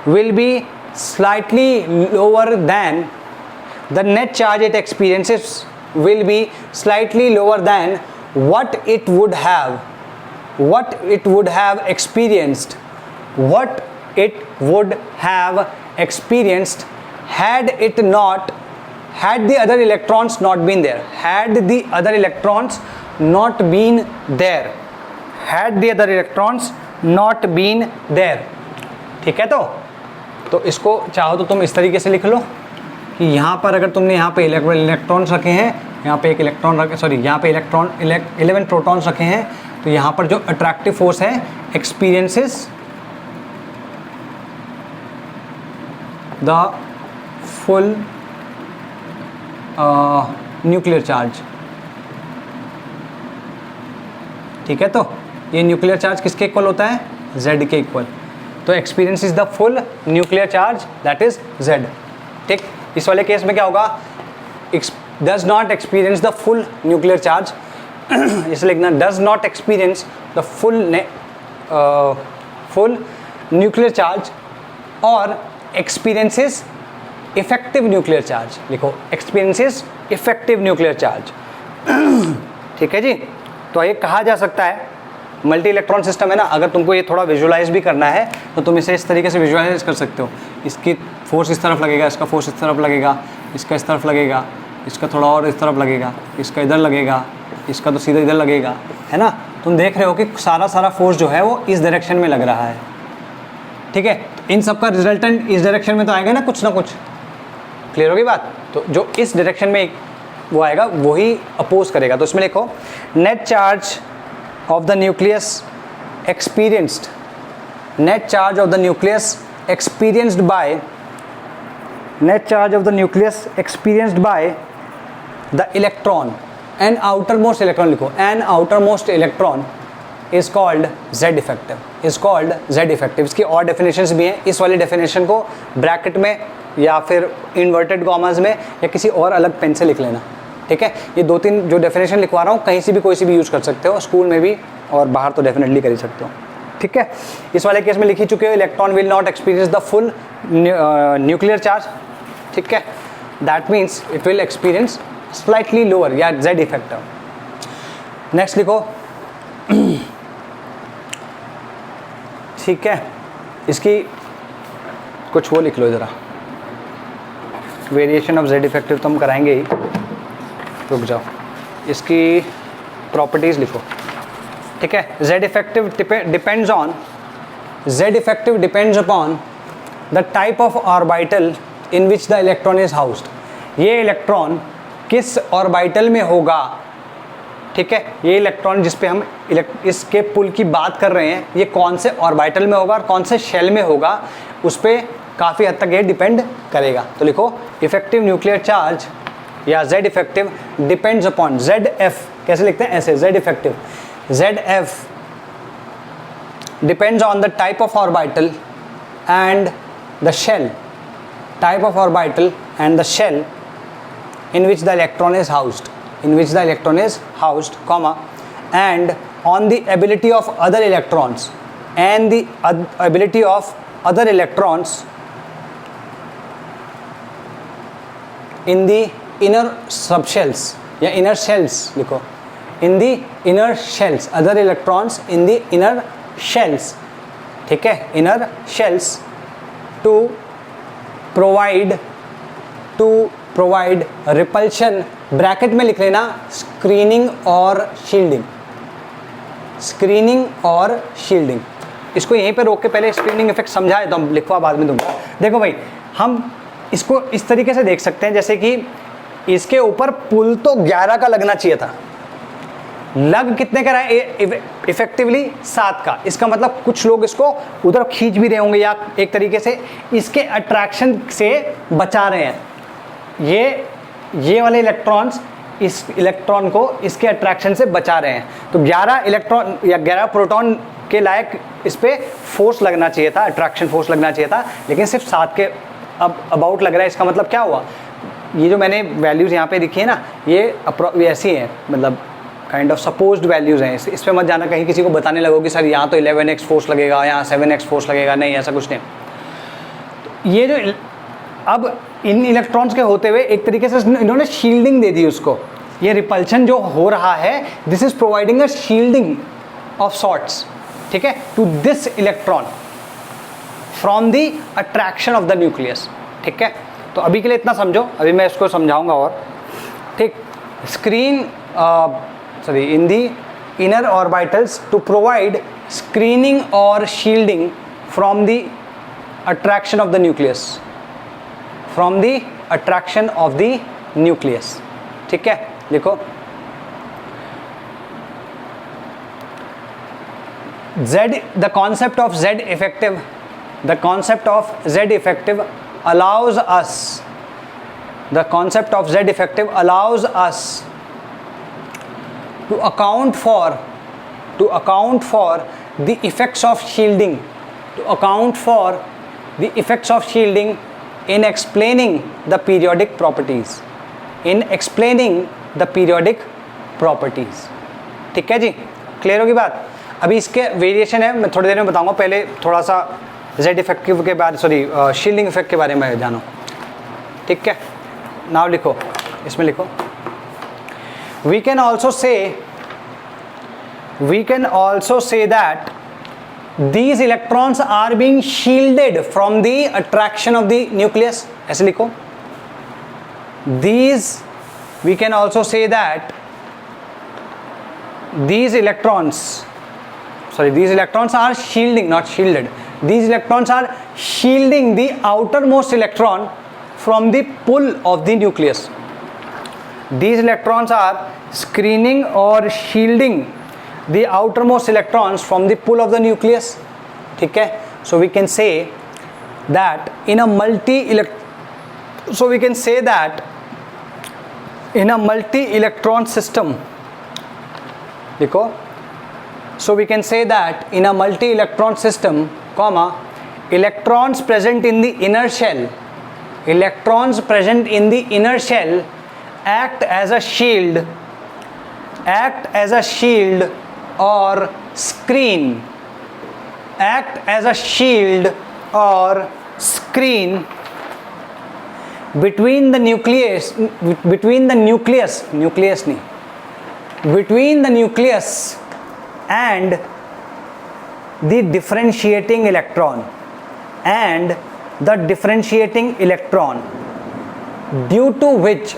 will be slightly lower than the net charge it experiences will be slightly lower than what it would have experienced had the other electrons not been there, had the other electrons not been there, ठीक है। तो इसको चाहो तो तुम इस तरीके से लिख लो कि यहाँ पर अगर तुमने यहाँ पे इलेक्ट्रॉन्स रखे हैं, यहाँ पे एक इलेक्ट्रॉन रखे, सॉरी यहाँ पे 11 प्रोटॉन्स रखे हैं, तो यहाँ पर जो अट्रैक्टिव फोर्स है experiences the full nuclear charge, ठीक है। तो ये न्यूक्लियर चार्ज किसके इक्वल होता है, Z के इक्वल, तो experience is the full nuclear charge that is Z, ठीक। इस वाले केस में क्या होगा, does not experience the full nuclear charge, इसे लिखना does not experience the full nuclear charge और एक्सपीरियंसेस इफेक्टिव न्यूक्लियर चार्ज, लिखो एक्सपीरियंसेस इफेक्टिव न्यूक्लियर चार्ज, ठीक है जी। तो ये कहा जा सकता है मल्टी इलेक्ट्रॉन सिस्टम है ना, अगर तुमको ये थोड़ा विजुलाइज भी करना है तो तुम इसे इस तरीके से विजुलाइज कर सकते हो, इसकी फोर्स इस तरफ लगेगा, इसका फोर्स इस तरफ लगेगा, इसका इस तरफ लगेगा, इसका थोड़ा और इस तरफ लगेगा, इसका इधर लगेगा, इसका तो सीधा इधर लगेगा, है ना। तुम देख रहे हो कि सारा फोर्स जो है वो इस डायरेक्शन में लग रहा है, ठीक है। इन सब का रिजल्टेंट इस डायरेक्शन में तो आएगा ना कुछ, क्लियर होगी बात। तो जो इस डायरेक्शन में वो आएगा वही अपोज करेगा। तो इसमें लिखो net charge of the nucleus experienced, net charge of the nucleus experienced by the electron, an outermost electron, लिखो an outermost electron is called Z effective, इसकी और डेफिनेशंस भी हैं, इस वाली डेफिनेशन को ब्रैकेट में या फिर इन्वर्टेड कॉमास में या किसी और अलग पेन से लिख लेना, ठीक है। ये 2-3 जो डेफिनेशन लिखवा रहा हूँ कहीं से भी कोई सी भी यूज़ कर सकते हो, स्कूल में भी और बाहर तो डेफिनेटली कर ही सकते हो, ठीक है। इस वाले केस में लिखी चुके हो electron will not experience the full nuclear charge, ठीक है, that means it will experience slightly lower या Z इफेक्टिव। नेक्स्ट लिखो, ठीक है, इसकी कुछ वो लिख लो ज़रा, वेरिएशन ऑफ Z इफेक्टिव तो हम कराएंगे ही, रुक जाओ, इसकी प्रॉपर्टीज़ लिखो, ठीक है। Z effective depends upon the type of orbital in which the electron is housed. ये इलेक्ट्रॉन किस ऑर्बिटल में होगा, ठीक है। ये इलेक्ट्रॉन जिस पे हम इसके पुल की बात कर रहे हैं, ये कौन से ऑर्बिटल में होगा और कौन से शेल में होगा, उस पर काफ़ी हद तक ये डिपेंड करेगा। तो लिखो इफेक्टिव न्यूक्लियर चार्ज या Z effective depends upon, ZF कैसे लिखते हैं, ऐसे Z effective, ZF depends on the type of orbital and the shell, type of orbital and the shell in which the electron is housed, comma, and on the ability of other electrons in the inner subshells या inner shells लिखो, in the inner shells, other electrons in the inner shells, ठीक है, inner shells to provide repulsion, bracket में लिख लेना स्क्रीनिंग और शील्डिंग। इसको यहीं पे रोक के पहले स्क्रीनिंग इफेक्ट समझाए तो हम लिखवा बाद में दूंगा। देखो भाई, हम इसको इस तरीके से देख सकते हैं जैसे कि इसके ऊपर पुल तो 11 का लगना चाहिए था, लग कितने का रहा है इफेक्टिवली 7 का। इसका मतलब कुछ लोग इसको उधर खींच भी रहे होंगे या एक तरीके से इसके अट्रैक्शन से बचा रहे हैं। ये वाले इलेक्ट्रॉन्स इस इलेक्ट्रॉन को इसके अट्रैक्शन से बचा रहे हैं। तो 11 इलेक्ट्रॉन या 11 प्रोटॉन के लायक इस पर फोर्स लगना चाहिए था, अट्रैक्शन फोर्स लगना चाहिए था, लेकिन सिर्फ 7 के अब अबाउट लग रहा है। इसका मतलब क्या हुआ, ये जो मैंने वैल्यूज़ यहाँ पे दिखी है ना, ये ऐसी हैं, मतलब काइंड ऑफ सपोज्ड वैल्यूज़ हैं। इस पर मत जाना कहीं किसी को बताने लगो कि सर यहाँ तो 11x फोर्स लगेगा, यहाँ 7x फोर्स लगेगा, नहीं ऐसा कुछ नहीं। तो ये जो अब इन इलेक्ट्रॉन्स के होते हुए एक तरीके से इन्होंने शील्डिंग दे दी उसको। ये रिपल्शन जो हो रहा है, this is providing a shielding of sorts, ठीक है, to this electron from the attraction of the nucleus. ठीक है, तो अभी के लिए इतना समझो, अभी मैं इसको समझाऊंगा और ठीक। Screen in the inner orbitals to provide screening or shielding from the attraction of the nucleus, from the attraction of the nucleus। ठीक है, देखो the concept of Z effective allows us to account for the effects of shielding, in explaining the periodic properties, ठीक है जी, क्लियर होगी बात। अभी इसके वेरिएशन है, मैं थोड़ी देर में बताऊंगा, पहले थोड़ा सा Z इफेक्टिव के बारे शील्डिंग इफेक्ट के बारे में जानो। ठीक है, नाउ लिखो, इसमें लिखो, we can also say that these electrons are being shielded from the attraction of the nucleus। ऐसे लिखो, we can also say that these electrons are shielding, not shielded, these electrons are shielding the outermost electron from the pull of the nucleus। These electrons are screening or shielding the outermost electrons from the pull of the nucleus। ठीक है, so we can say that in a multi-electron system, देखो, so we can say that in a multi-electron system, electrons present in the inner shell act as a shield or screen between the nucleus and the differentiating electron due to which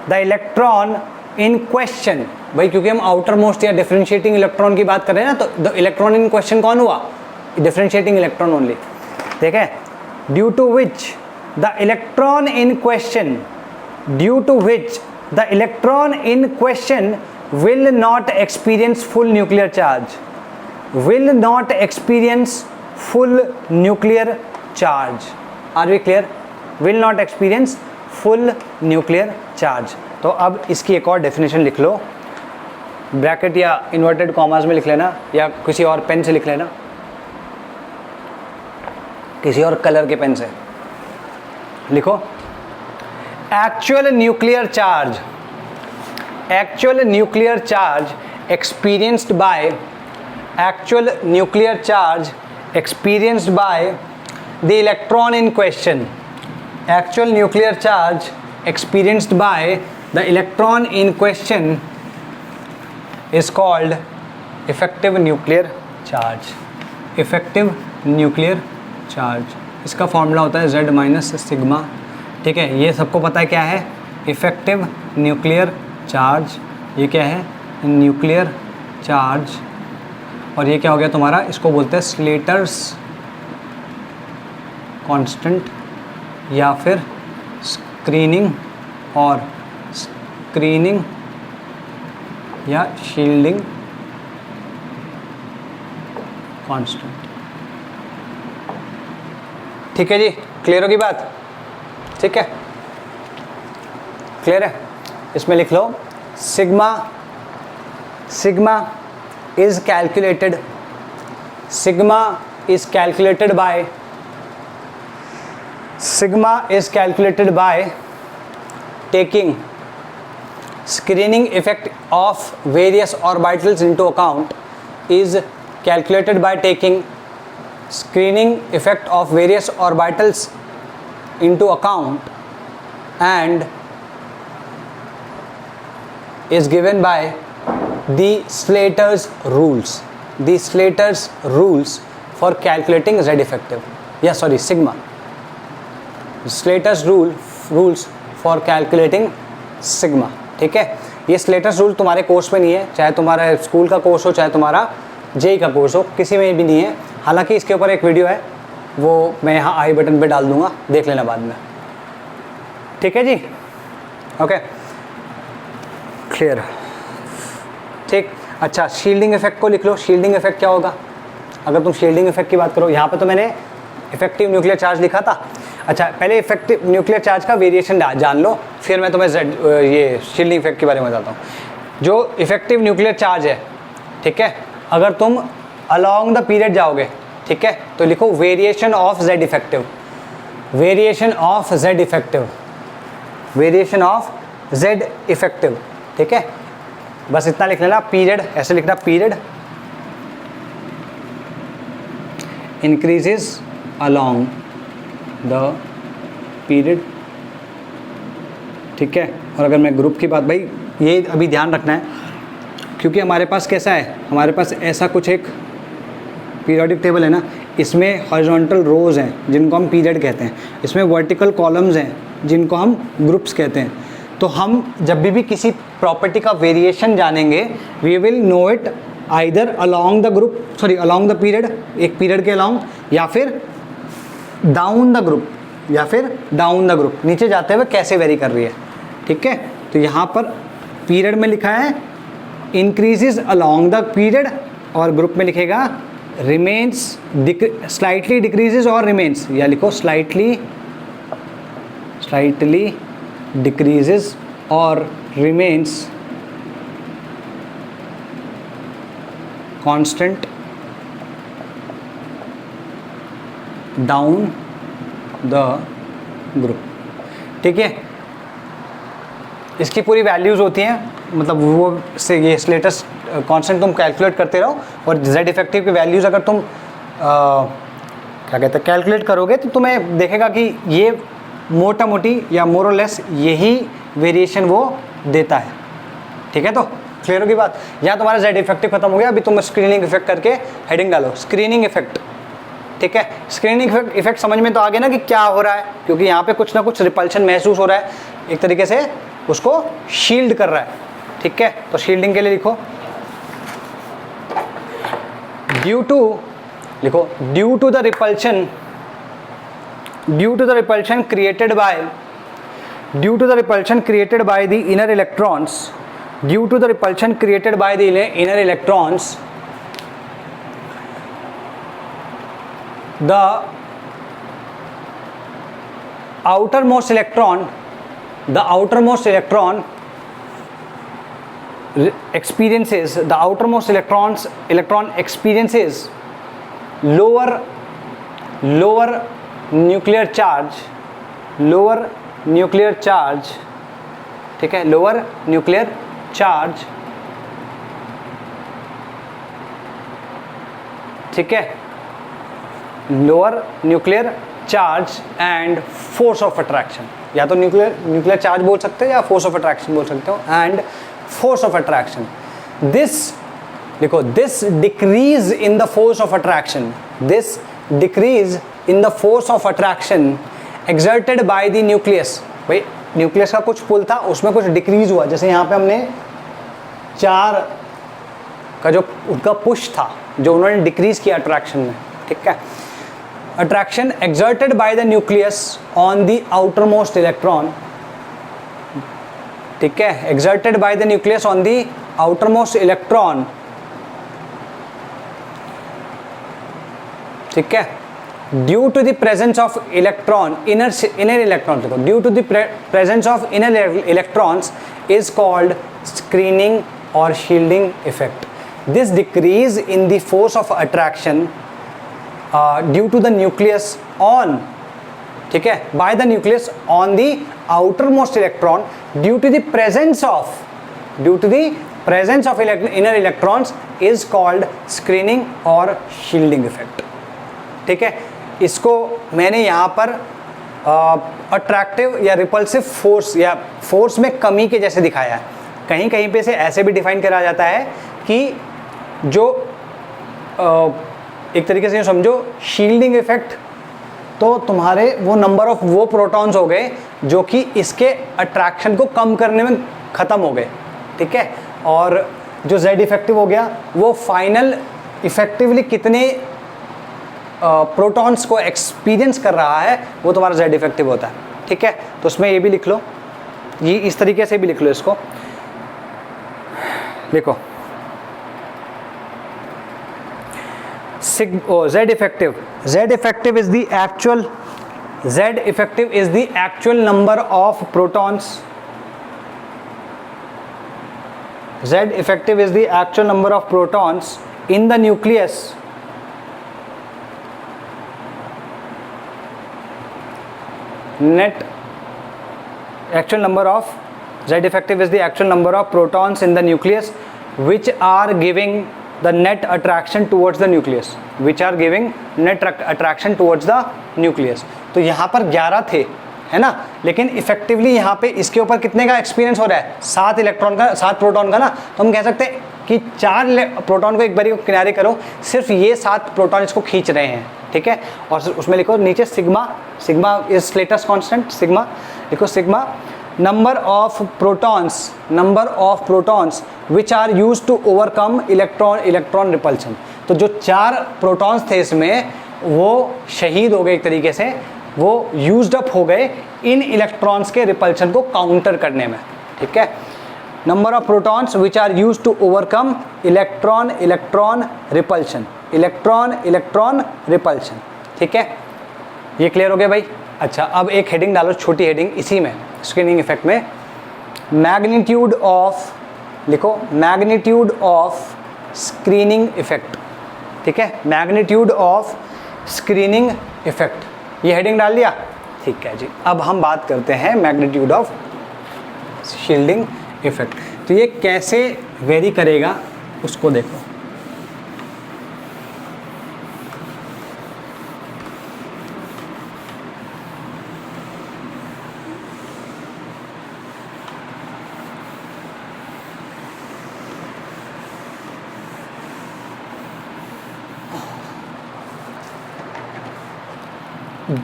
the electron in question, भाई क्योंकि हम आउटर मोस्ट या डिफरेंशिएटिंग इलेक्ट्रॉन की बात कर रहे हैं ना, तो द इलेक्ट्रॉन इन क्वेश्चन कौन हुआ, डिफरेंशिएटिंग इलेक्ट्रॉन ओनली। ठीक है, due to which the electron in question will not experience full nuclear charge, are we clear? will not experience full nuclear charge। तो अब इसकी एक और डेफिनेशन लिख लो, ब्रैकेट या इन्वर्टेड कॉमास में लिख लेना, या किसी और पेन से लिख लेना, किसी और कलर के पेन से लिखो। Actual nuclear charge experienced by the electron in question, actual nuclear charge experienced by the electron in question is called effective nuclear charge। इसका फॉर्मूला होता है Z माइनस सिग्मा। ठीक है, ये सबको पता है क्या है, इफेक्टिव न्यूक्लियर चार्ज। ये क्या है, न्यूक्लियर चार्ज। और ये क्या हो गया तुम्हारा, इसको बोलते हैं कांस्टेंट या फिर स्क्रीनिंग और स्क्रीनिंग या शील्डिंग कांस्टेंट। ठीक है जी, क्लियर होगी बात? ठीक है, क्लियर है? इसमें लिख लो sigma is calculated by taking screening effect of various orbitals into account is calculated by taking screening effect of various orbitals into account and is given by the Slater's rules for calculating Z effective, sigma. Slater's rules for calculating sigma। ठीक है, ये स्लेटर्स रूल तुम्हारे कोर्स में नहीं है, चाहे तुम्हारा स्कूल का कोर्स हो चाहे तुम्हारा जेई का कोर्स हो, किसी में भी नहीं है। हालांकि इसके ऊपर एक वीडियो है, वो मैं यहाँ आई बटन पे डाल दूंगा, देख लेना बाद में। ठीक है जी, ओके, क्लियर, ठीक। अच्छा, शील्डिंग इफेक्ट को लिख लो। शील्डिंग इफेक्ट क्या होगा? अगर तुम शील्डिंग इफेक्ट की बात करो, यहाँ पे तो मैंने इफेक्टिव न्यूक्लियर चार्ज लिखा था। अच्छा, पहले इफेक्टिव न्यूक्लियर चार्ज का वेरिएशन जान लो, फिर मैं तुम्हें ये शील्डिंग इफेक्ट के बारे में बताता हूँ। जो इफेक्टिव न्यूक्लियर चार्ज है, ठीक है, अगर तुम अलोंग द पीरियड जाओगे, ठीक है, तो लिखो वेरिएशन ऑफ जेड इफेक्टिव, ठीक है। बस इतना लिख लेना, पीरियड ऐसे लिखना, period increases along the period, ठीक है। और अगर मैं ग्रुप की बात, भाई ये अभी ध्यान रखना है, क्योंकि हमारे पास कैसा है, हमारे पास ऐसा कुछ एक पीरियोडिक टेबल है ना, इसमें हॉरिजॉन्टल रोज हैं जिनको हम पीरियड कहते हैं, इसमें वर्टिकल कॉलम्स हैं जिनको हम ग्रुप्स कहते हैं। तो हम जब भी किसी प्रॉपर्टी का वेरिएशन जानेंगे, we will know it either along the group, along the period, एक पीरियड के अलोंग, या फिर डाउन द ग्रुप, नीचे जाते हुए कैसे वेरी कर रही है। ठीक है, तो यहाँ पर पीरियड में लिखा है इंक्रीजेस अलोंग द पीरियड, और ग्रुप में लिखेगा रिमेन्स, स्लाइटली डिक्रीजेस और रिमेन्स, या लिखो स्लाइटली डिक्रीजेस और remains constant down the group. ठीक है, इसकी पूरी वैल्यूज़ होती हैं, मतलब वो से ये स्लेटस कांस्टेंट तुम कैलकुलेट करते रहो, और जेड इफेक्टिव की वैल्यूज़ अगर तुम क्या कहते हैं कैलकुलेट करोगे, तो तुम्हें देखेगा कि ये मोटा मोटी या मोर और लेस यही वेरिएशन वो देता है। ठीक है, तो क्लियर होगी बात। यहाँ तुम्हारा जेड इफेक्टिव खत्म हो गया, अभी तुम स्क्रीनिंग इफेक्ट करके हेडिंग डालो, स्क्रीनिंग इफेक्ट। ठीक है, स्क्रीनिंग इफेक्ट समझ में तो आ गया ना कि क्या हो रहा है, क्योंकि यहाँ पे कुछ ना कुछ रिपल्शन महसूस हो रहा है, एक तरीके से उसको शील्ड कर रहा है। ठीक है, तो शील्डिंग के लिए लिखो due to the repulsion created by the inner electrons, the outermost electron experiences lower nuclear charge, ठीक है, लोअर न्यूक्लियर चार्ज, ठीक है, lower nuclear charge and force of attraction, या तो न्यूक्लियर चार्ज बोल सकते हो या फोर्स ऑफ अट्रैक्शन बोल सकते हो, and force of attraction, this देखो, this decrease in the force of attraction exerted by the nucleus। भाई न्यूक्लियस का कुछ पुल था, उसमें कुछ डिक्रीज हुआ, जैसे यहाँ पे हमने 4 का जो उनका पुश था, जो उन्होंने डिक्रीज किया अट्रैक्शन में। ठीक है, attraction exerted by the nucleus on the outermost electron, ठीक है, exerted by the nucleus on the outermost electron, ठीक है, due to the presence of electron, inner electron, देखो, due to the presence of inner electrons is called screening or shielding effect. This decrease in the force of attraction due to the nucleus on, ठीक है, by the nucleus on the outermost electron due to the presence of inner electrons is called screening or shielding effect. ठीक है, इसको मैंने यहाँ पर अट्रैक्टिव या रिपल्सिव फोर्स या फोर्स में कमी के जैसे दिखाया है. कहीं कहीं पे से ऐसे भी डिफाइन करा जाता है कि जो एक तरीके से समझो शील्डिंग इफेक्ट, तो तुम्हारे वो नंबर ऑफ वो प्रोटॉन्स हो गए जो कि इसके अट्रैक्शन को कम करने में ख़त्म हो गए, ठीक है. और जो जेड इफेक्टिव हो गया वो फाइनल इफेक्टिवली कितने प्रोटॉन्स को एक्सपीरियंस कर रहा है वो तुम्हारा जेड इफेक्टिव होता है, ठीक है. तो उसमें ये भी लिख लो, ये इस तरीके से भी लिख लो इसको, देखो Z effective is the actual number of protons. Z effective is the actual number of protons in the nucleus actual number of Z effective is the actual number of protons in the nucleus which are giving the net attraction towards the nucleus, तो यहाँ पर 11 थे, है ना, लेकिन इफेक्टिवली यहाँ पे इसके ऊपर कितने का एक्सपीरियंस हो रहा है, 7 प्रोटॉन का ना. तो हम कह सकते हैं कि 4 प्रोटॉन को एक बारी किनारे करो, सिर्फ ये 7 प्रोटॉन इसको खींच रहे हैं, ठीक है. और उसमें लिखो नीचे sigma is Slater's constant, sigma लिखो, sigma number of protons which are used to overcome electron repulsion. तो जो 4 प्रोटॉन्स थे इसमें वो शहीद हो गए, एक तरीके से वो यूज्ड अप हो गए इन इलेक्ट्रॉन्स के रिपल्शन को काउंटर करने में, ठीक है. Number of protons which are use to overcome electron repulsion, ठीक है. ये क्लियर हो गया भाई. अच्छा, अब एक हेडिंग डालो, छोटी हेडिंग इसी में, स्क्रीनिंग इफेक्ट में, मैग्नीट्यूड ऑफ, लिखो मैग्नीट्यूड ऑफ स्क्रीनिंग इफेक्ट, ठीक है, मैग्नीट्यूड ऑफ स्क्रीनिंग इफेक्ट. ये हेडिंग डाल दिया, ठीक है जी. अब हम बात करते हैं मैग्नीट्यूड ऑफ शील्डिंग इफेक्ट. तो ये कैसे वेरी करेगा उसको देखो.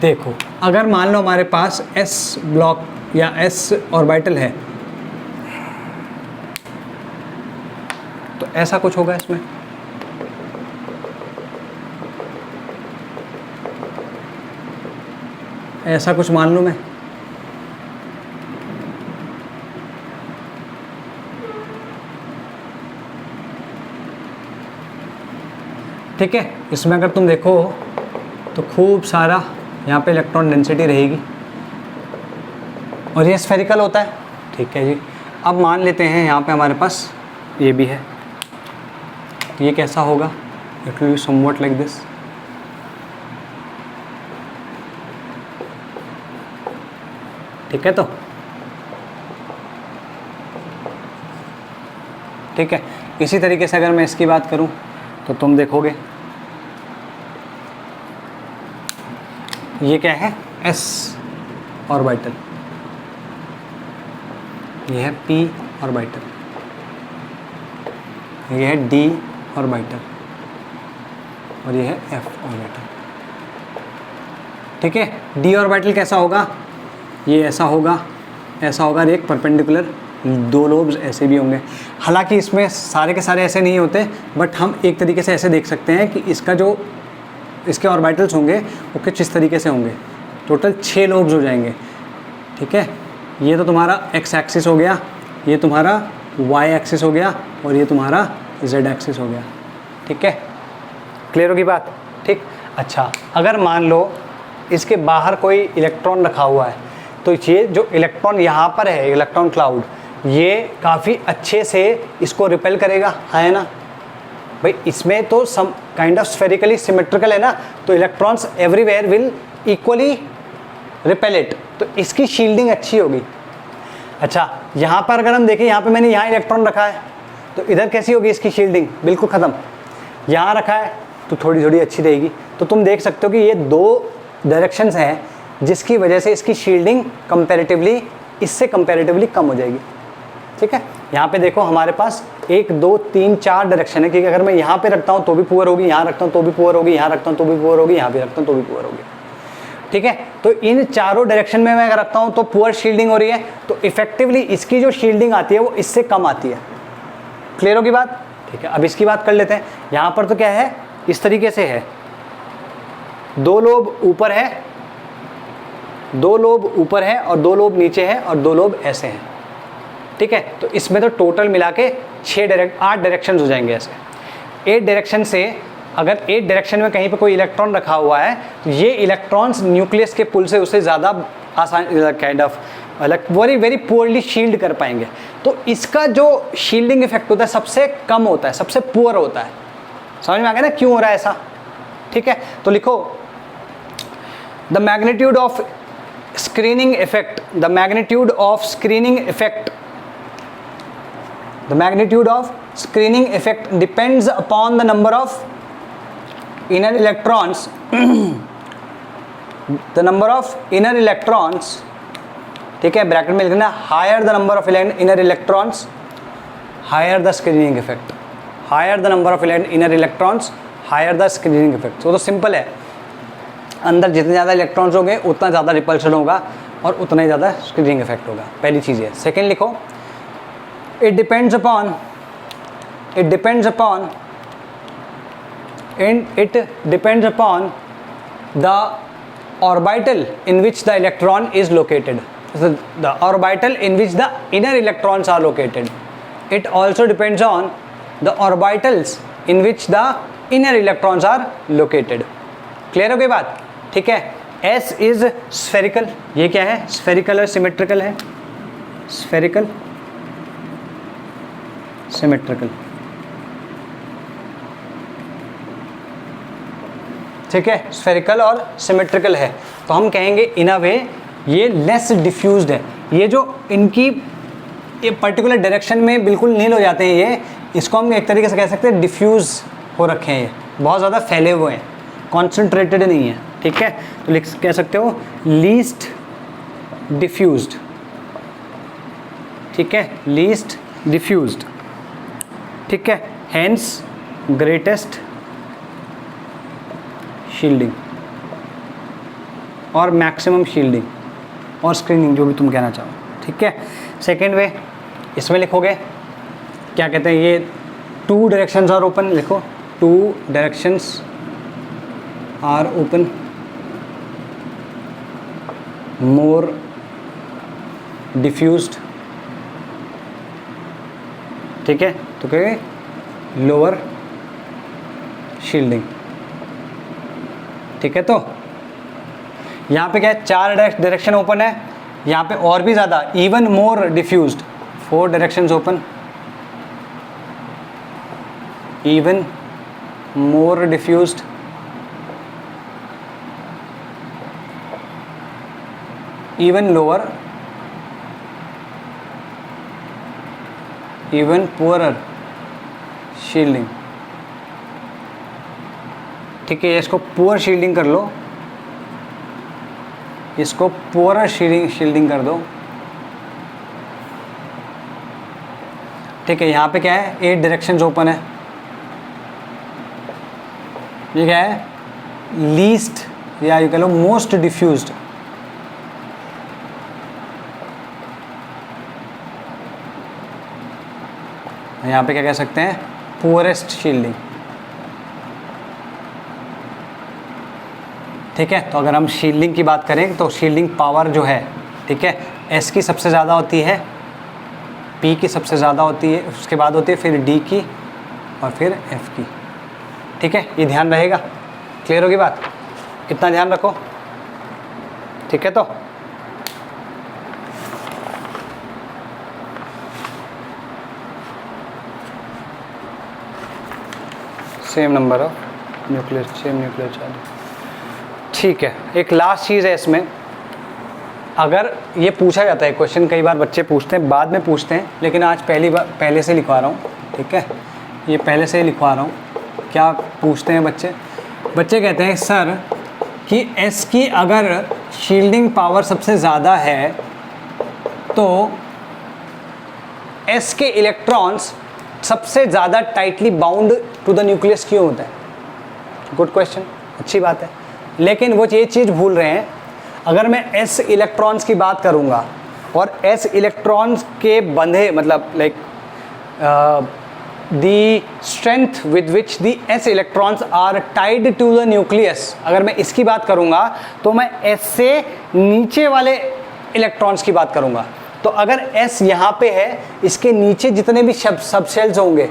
देखो, अगर मान लो हमारे पास s ब्लॉक या s ऑर्बिटल है, तो ऐसा कुछ होगा इसमें, ऐसा कुछ मान लूँ मैं, ठीक है. इसमें अगर तुम देखो तो खूब सारा यहाँ पे इलेक्ट्रॉन डेंसिटी रहेगी और ये स्फेरिकल होता है, ठीक है जी. अब मान लेते हैं यहाँ पे हमारे पास ये भी है, ये कैसा होगा, it will be somewhat like this, ठीक है. तो ठीक है, इसी तरीके से अगर मैं इसकी बात करूँ तो तुम देखोगे ये क्या है, s ऑर्बिटल, ये है p ऑर्बिटल, ये है d ऑर्बिटल और ये है f ऑर्बिटल, ठीक है. d ऑर्बिटल कैसा होगा, ये ऐसा होगा और एक परपेंडिकुलर 2 लोब्स ऐसे भी होंगे. हालांकि इसमें सारे के सारे ऐसे नहीं होते, बट हम एक तरीके से ऐसे देख सकते हैं कि इसका जो इसके ऑर्बिटल्स होंगे वो कुछ इस तरीके से होंगे, टोटल 6 लोब्स हो जाएंगे, ठीक है। ये तो तुम्हारा एक्स एक्सिस हो गया, ये तुम्हारा वाई एक्सिस हो गया और ये तुम्हारा जेड एक्सिस हो गया, ठीक है। क्लियर होगी बात, ठीक। अच्छा, अगर मान लो इसके बाहर कोई इलेक्ट्रॉन रखा हुआ है, तो ये जो इलेक्ट्रॉन यहाँ पर है, इलेक्ट्रॉन क्लाउड, ये काफ़ी अच्छे से इसको रिपेल करेगा, है ना भाई। इसमें तो some kind of spherically symmetrical है ना, तो electrons everywhere will equally repel it, तो इसकी शील्डिंग अच्छी होगी। अच्छा, यहाँ पर अगर हम देखें, यहाँ पे मैंने यहाँ इलेक्ट्रॉन रखा है, तो इधर कैसी होगी इसकी शील्डिंग, बिल्कुल ख़त्म। यहाँ रखा है तो थोड़ी थोड़ी अच्छी रहेगी। तो तुम देख सकते हो कि ये 2 डायरेक्शंस हैं जिसकी वजह से इसकी शील्डिंग कंपैरेटिवली इससे कंपैरेटिवली कम हो जाएगी, ठीक है। यहाँ पे देखो हमारे पास 1 2 3 4 डायरेक्शन है, क्योंकि अगर मैं यहाँ पे रखता हूँ तो भी पुअर होगी, यहाँ रखता हूँ तो भी पुअर होगी, यहाँ रखता हूँ तो भी पुअर होगी, यहाँ भी रखता हूँ तो भी पुअर होगी, ठीक है। तो इन चारों डायरेक्शन में मैं अगर रखता हूँ तो पुअर शील्डिंग हो रही है, तो इफेक्टिवली इसकी जो शील्डिंग आती है वो इससे कम आती है। क्लियर होगी बात, ठीक है। अब इसकी बात कर लेते हैं। यहाँ पर तो क्या है, इस तरीके से है, 2 लोब ऊपर है, 2 लोब ऊपर है और 2 लोब नीचे है और 2 लोब ऐसे हैं, ठीक है। तो इसमें तो टोटल मिला के 8 डायरेक्शन हो जाएंगे ऐसे। 8 डायरेक्शन से अगर 8 डायरेक्शन में कहीं पे कोई इलेक्ट्रॉन रखा हुआ है, तो ये इलेक्ट्रॉन्स न्यूक्लियस के पुल से उससे ज़्यादा आसान kind of very very poorly shield कर पाएंगे। तो इसका जो शील्डिंग इफेक्ट होता है सबसे कम होता है, सबसे पुअर होता है। समझ में आ गया ना क्यों हो रहा है ऐसा, ठीक है। तो लिखो the magnitude of screening effect, the magnitude of screening effect, the magnitude of screening effect depends upon the number of inner electrons the number of inner electrons, ठीक है, ब्रैकेट में लिखना higher the number of inner electrons higher the screening effect, higher the number of inner electrons higher the screening effect। तो सिंपल है, अंदर जितने ज़्यादा इलेक्ट्रॉन्स होंगे उतना ज़्यादा रिपल्शन होगा और उतना ही ज़्यादा स्क्रीनिंग इफेक्ट होगा, पहली चीज़ है। सेकेंड लिखो it depends upon the orbital in which the electron is located, so the orbital in which the inner electrons are located. It also depends on the orbitals in which the inner electrons are located. Clear हो गई बात, ठीक है। S is spherical, ये क्या है, spherical और symmetrical है, spherical सिमेट्रिकल, ठीक है, स्फेरिकल और सिमेट्रिकल है। तो हम कहेंगे इन अ वे ये लेस डिफ्यूज्ड है, ये जो इनकी ये पर्टिकुलर डायरेक्शन में बिल्कुल नील हो जाते हैं, ये इसको हम एक तरीके से कह सकते हैं डिफ्यूज हो रखे हैं, ये बहुत ज़्यादा फैले हुए हैं, कॉन्सेंट्रेटेड नहीं है, ठीक है। तो लिख कह सकते हो लीस्ट डिफ्यूज्ड, ठीक है, लीस्ट डिफ्यूज्ड, ठीक है। हेंस ग्रेटेस्ट शील्डिंग और मैक्सिमम शील्डिंग और स्क्रीनिंग, जो भी तुम कहना चाहो, ठीक है। सेकेंड वे इसमें लिखोगे क्या कहते हैं, ये 2 डायरेक्शंस आर ओपन, लिखो 2 directions are open, more diffused, ठीक है। तो कहेंगे लोअर शील्डिंग, ठीक है। तो यहाँ पे क्या है, 4 डायरेक्शन ओपन है, यहाँ पे और भी ज़्यादा even more diffused, 4 directions open, even more diffused, even lower, even poorer shielding, ठीक है। इसको पुअर शील्डिंग कर लो, इसको पुअर शील्डिंग कर दो, ठीक है। यहाँ पे क्या है, 8 डायरेक्शंस ओपन है, ये क्या है, लीस्ट या यू कह लो मोस्ट डिफ्यूज्ड, यहाँ पे क्या कह सकते हैं, पुअरेस्ट शील्डिंग, ठीक है। तो अगर हम शील्डिंग की बात करें तो शील्डिंग पावर जो है, ठीक है, S की सबसे ज़्यादा होती है, P की सबसे ज़्यादा होती है, उसके बाद होती है फिर D की और फिर F की। ठीक है, ये ध्यान रहेगा। क्लियर होगी बात, इतना ध्यान रखो। ठीक है, तो same number of nuclear, same nuclear charge. ठीक है, एक लास्ट चीज़ है इसमें, अगर ये पूछा जाता है क्वेश्चन, कई बार बच्चे पूछते हैं, बाद में पूछते हैं, लेकिन आज पहले से लिखवा रहा हूँ। ठीक है, ये पहले से ही लिखवा रहा हूँ। क्या पूछते हैं बच्चे? बच्चे कहते हैं सर कि S की अगर शील्डिंग पावर सबसे ज़्यादा है तो S के इलेक्ट्रॉन्स सबसे ज़्यादा tightly bound to the nucleus क्यों होता है? गुड क्वेश्चन, अच्छी बात है। लेकिन वो ये चीज़ भूल रहे हैं, अगर मैं S इलेक्ट्रॉन्स की बात करूँगा और S इलेक्ट्रॉन्स के बंधे, मतलब like the strength with which the S electrons are tied to the nucleus, अगर मैं इसकी बात करूँगा तो मैं S से नीचे वाले इलेक्ट्रॉन्स की बात करूँगा। तो अगर S यहाँ पे है, इसके नीचे जितने भी सब शेल्स होंगे,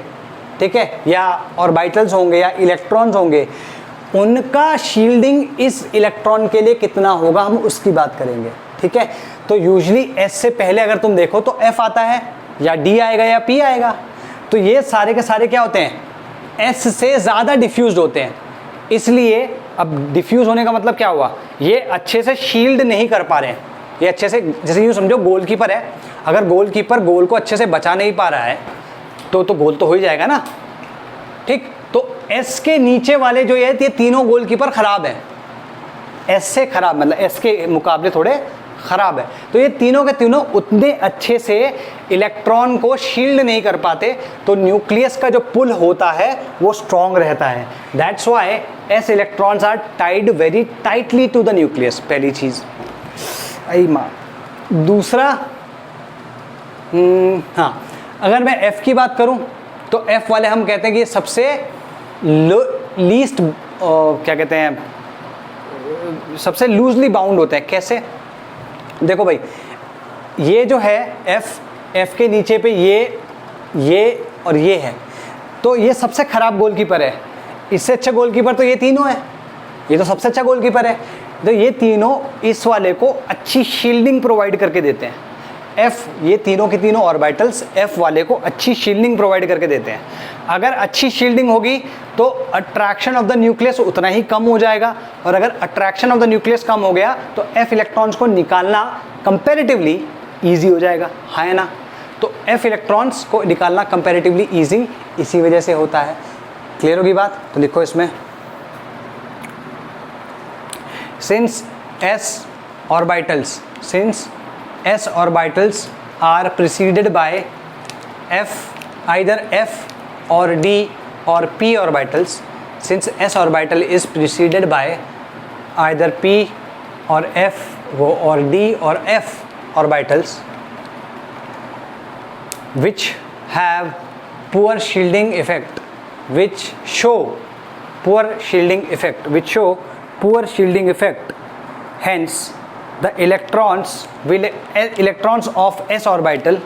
ठीक है, या ऑर्बिटल्स होंगे या इलेक्ट्रॉन्स होंगे, उनका शील्डिंग इस इलेक्ट्रॉन के लिए कितना होगा, हम उसकी बात करेंगे। ठीक है, तो यूजुअली S से पहले अगर तुम देखो तो F आता है या D आएगा या P आएगा। तो ये सारे के सारे क्या होते हैं? S से ज़्यादा डिफ्यूज होते हैं। इसलिए अब डिफ्यूज होने का मतलब क्या हुआ? ये अच्छे से शील्ड नहीं कर पा रहे हैं। ये अच्छे से, जैसे यूँ समझो गोलकीपर है, अगर गोलकीपर गोल को अच्छे से बचा नहीं पा रहा है तो गोल तो हो ही जाएगा ना। ठीक, तो S के नीचे वाले जो ये तीनों गोलकीपर खराब हैं, S से खराब, मतलब S के मुकाबले थोड़े खराब है। तो ये तीनों के तीनों उतने अच्छे से इलेक्ट्रॉन को शील्ड नहीं कर पाते, तो न्यूक्लियस का जो पुल होता है वो स्ट्रॉन्ग रहता है। That's why S electrons are tied very tightly to the nucleus. पहली चीज़ आई माँ। दूसरा, हाँ, अगर मैं F की बात करूं तो F वाले हम कहते हैं कि ये सबसे लीस्ट क्या कहते हैं, सबसे लूजली बाउंड होते हैं। कैसे? देखो भाई, ये जो है F के नीचे पे ये और ये है, तो ये सबसे खराब गोलकीपर है। इससे अच्छा गोलकीपर तो ये तीनों है, ये तो सबसे अच्छा गोलकीपर है। तो ये तीनों इस वाले को अच्छी शील्डिंग प्रोवाइड करके देते हैं। F, ये तीनों के तीनों ऑर्बिटल्स F वाले को अच्छी शील्डिंग प्रोवाइड करके देते हैं। अगर अच्छी शील्डिंग होगी तो अट्रैक्शन ऑफ द न्यूक्लियस उतना ही कम हो जाएगा, और अगर अट्रैक्शन ऑफ द न्यूक्लियस कम हो गया तो F इलेक्ट्रॉन्स को निकालना कंपैरेटिवली ईजी हो जाएगा, है ना। तो F इलेक्ट्रॉन्स को निकालना कंपैरेटिवली ईजी इसी वजह से होता है। क्लियर होगी बात? तो लिखो इसमें, since S orbitals are preceded by either F or D or P orbitals, since S orbital is preceded by either P or F or D or F orbitals which have poor shielding effect, which show poor shielding effect, hence the electrons of S orbital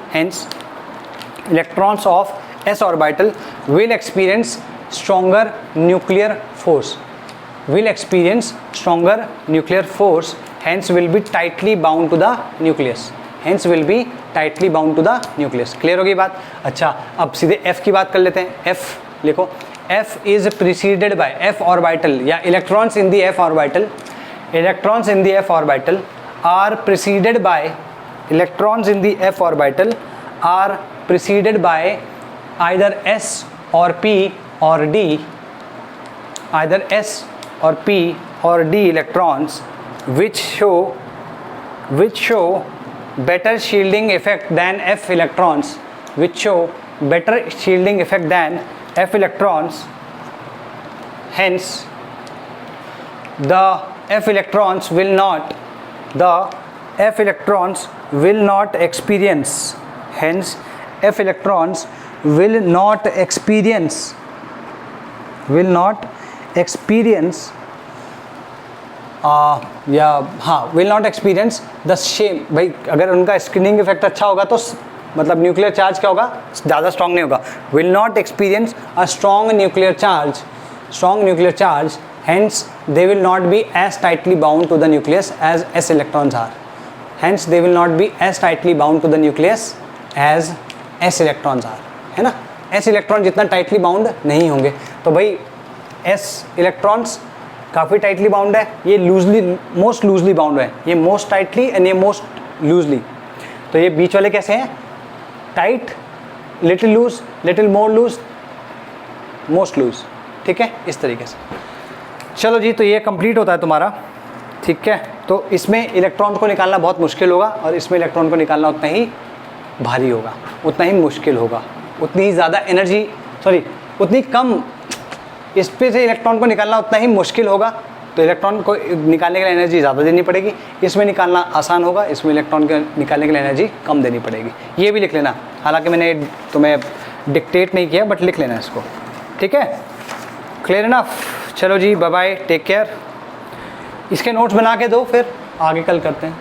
will experience stronger nuclear force, hence will be tightly bound to the nucleus, clear होगी बात? अच्छा, अब सीधे F की बात कर लेते हैं। F लिखो, F is preceded by F orbital या electrons in the F orbital are preceded by either S or P or D, electrons which show better shielding effect than F electrons, hence the F electrons will not experience या हाँ will not experience the same, भाई अगर उनका स्क्रीनिंग इफेक्ट अच्छा होगा तो मतलब न्यूक्लियर चार्ज क्या होगा, ज़्यादा स्ट्रॉन्ग नहीं होगा. Will not experience a strong nuclear charge, hence they will not be as tightly bound to the nucleus as s electrons are. Hence they will not be as tightly bound to the nucleus as s electrons are, है ना. s इलेक्ट्रॉन जितना टाइटली बाउंड नहीं होंगे. तो भाई s इलेक्ट्रॉन्स काफ़ी टाइटली बाउंड है, ये लूजली मोस्ट लूजली बाउंड है, ये मोस्ट टाइटली एंड ये मोस्ट लूजली. तो ये बीच वाले कैसे हैं, tight, little loose, little more loose, most loose. ठीक है, इस तरीके से. चलो जी, तो ये कंप्लीट होता है तुम्हारा. ठीक है, तो इसमें इलेक्ट्रॉन को निकालना बहुत मुश्किल होगा और इसमें इलेक्ट्रॉन को निकालना उतना ही भारी होगा, उतना ही मुश्किल होगा, उतनी ही ज़्यादा एनर्जी, उतनी कम, इस पे से इलेक्ट्रॉन को निकालना उतना ही मुश्किल होगा. तो इलेक्ट्रॉन को निकालने के लिए एनर्जी ज़्यादा देनी पड़ेगी. इसमें निकालना आसान होगा, इसमें इलेक्ट्रॉन को निकालने के लिए एनर्जी कम देनी पड़ेगी. ये भी लिख लेना, हालांकि मैंने तुम्हें डिक्टेट नहीं किया, बट लिख लेना इसको. ठीक है, क्लियर इनफ. चलो जी, बाय बाय, टेक केयर. इसके नोट्स बना के दो, फिर आगे कल करते हैं.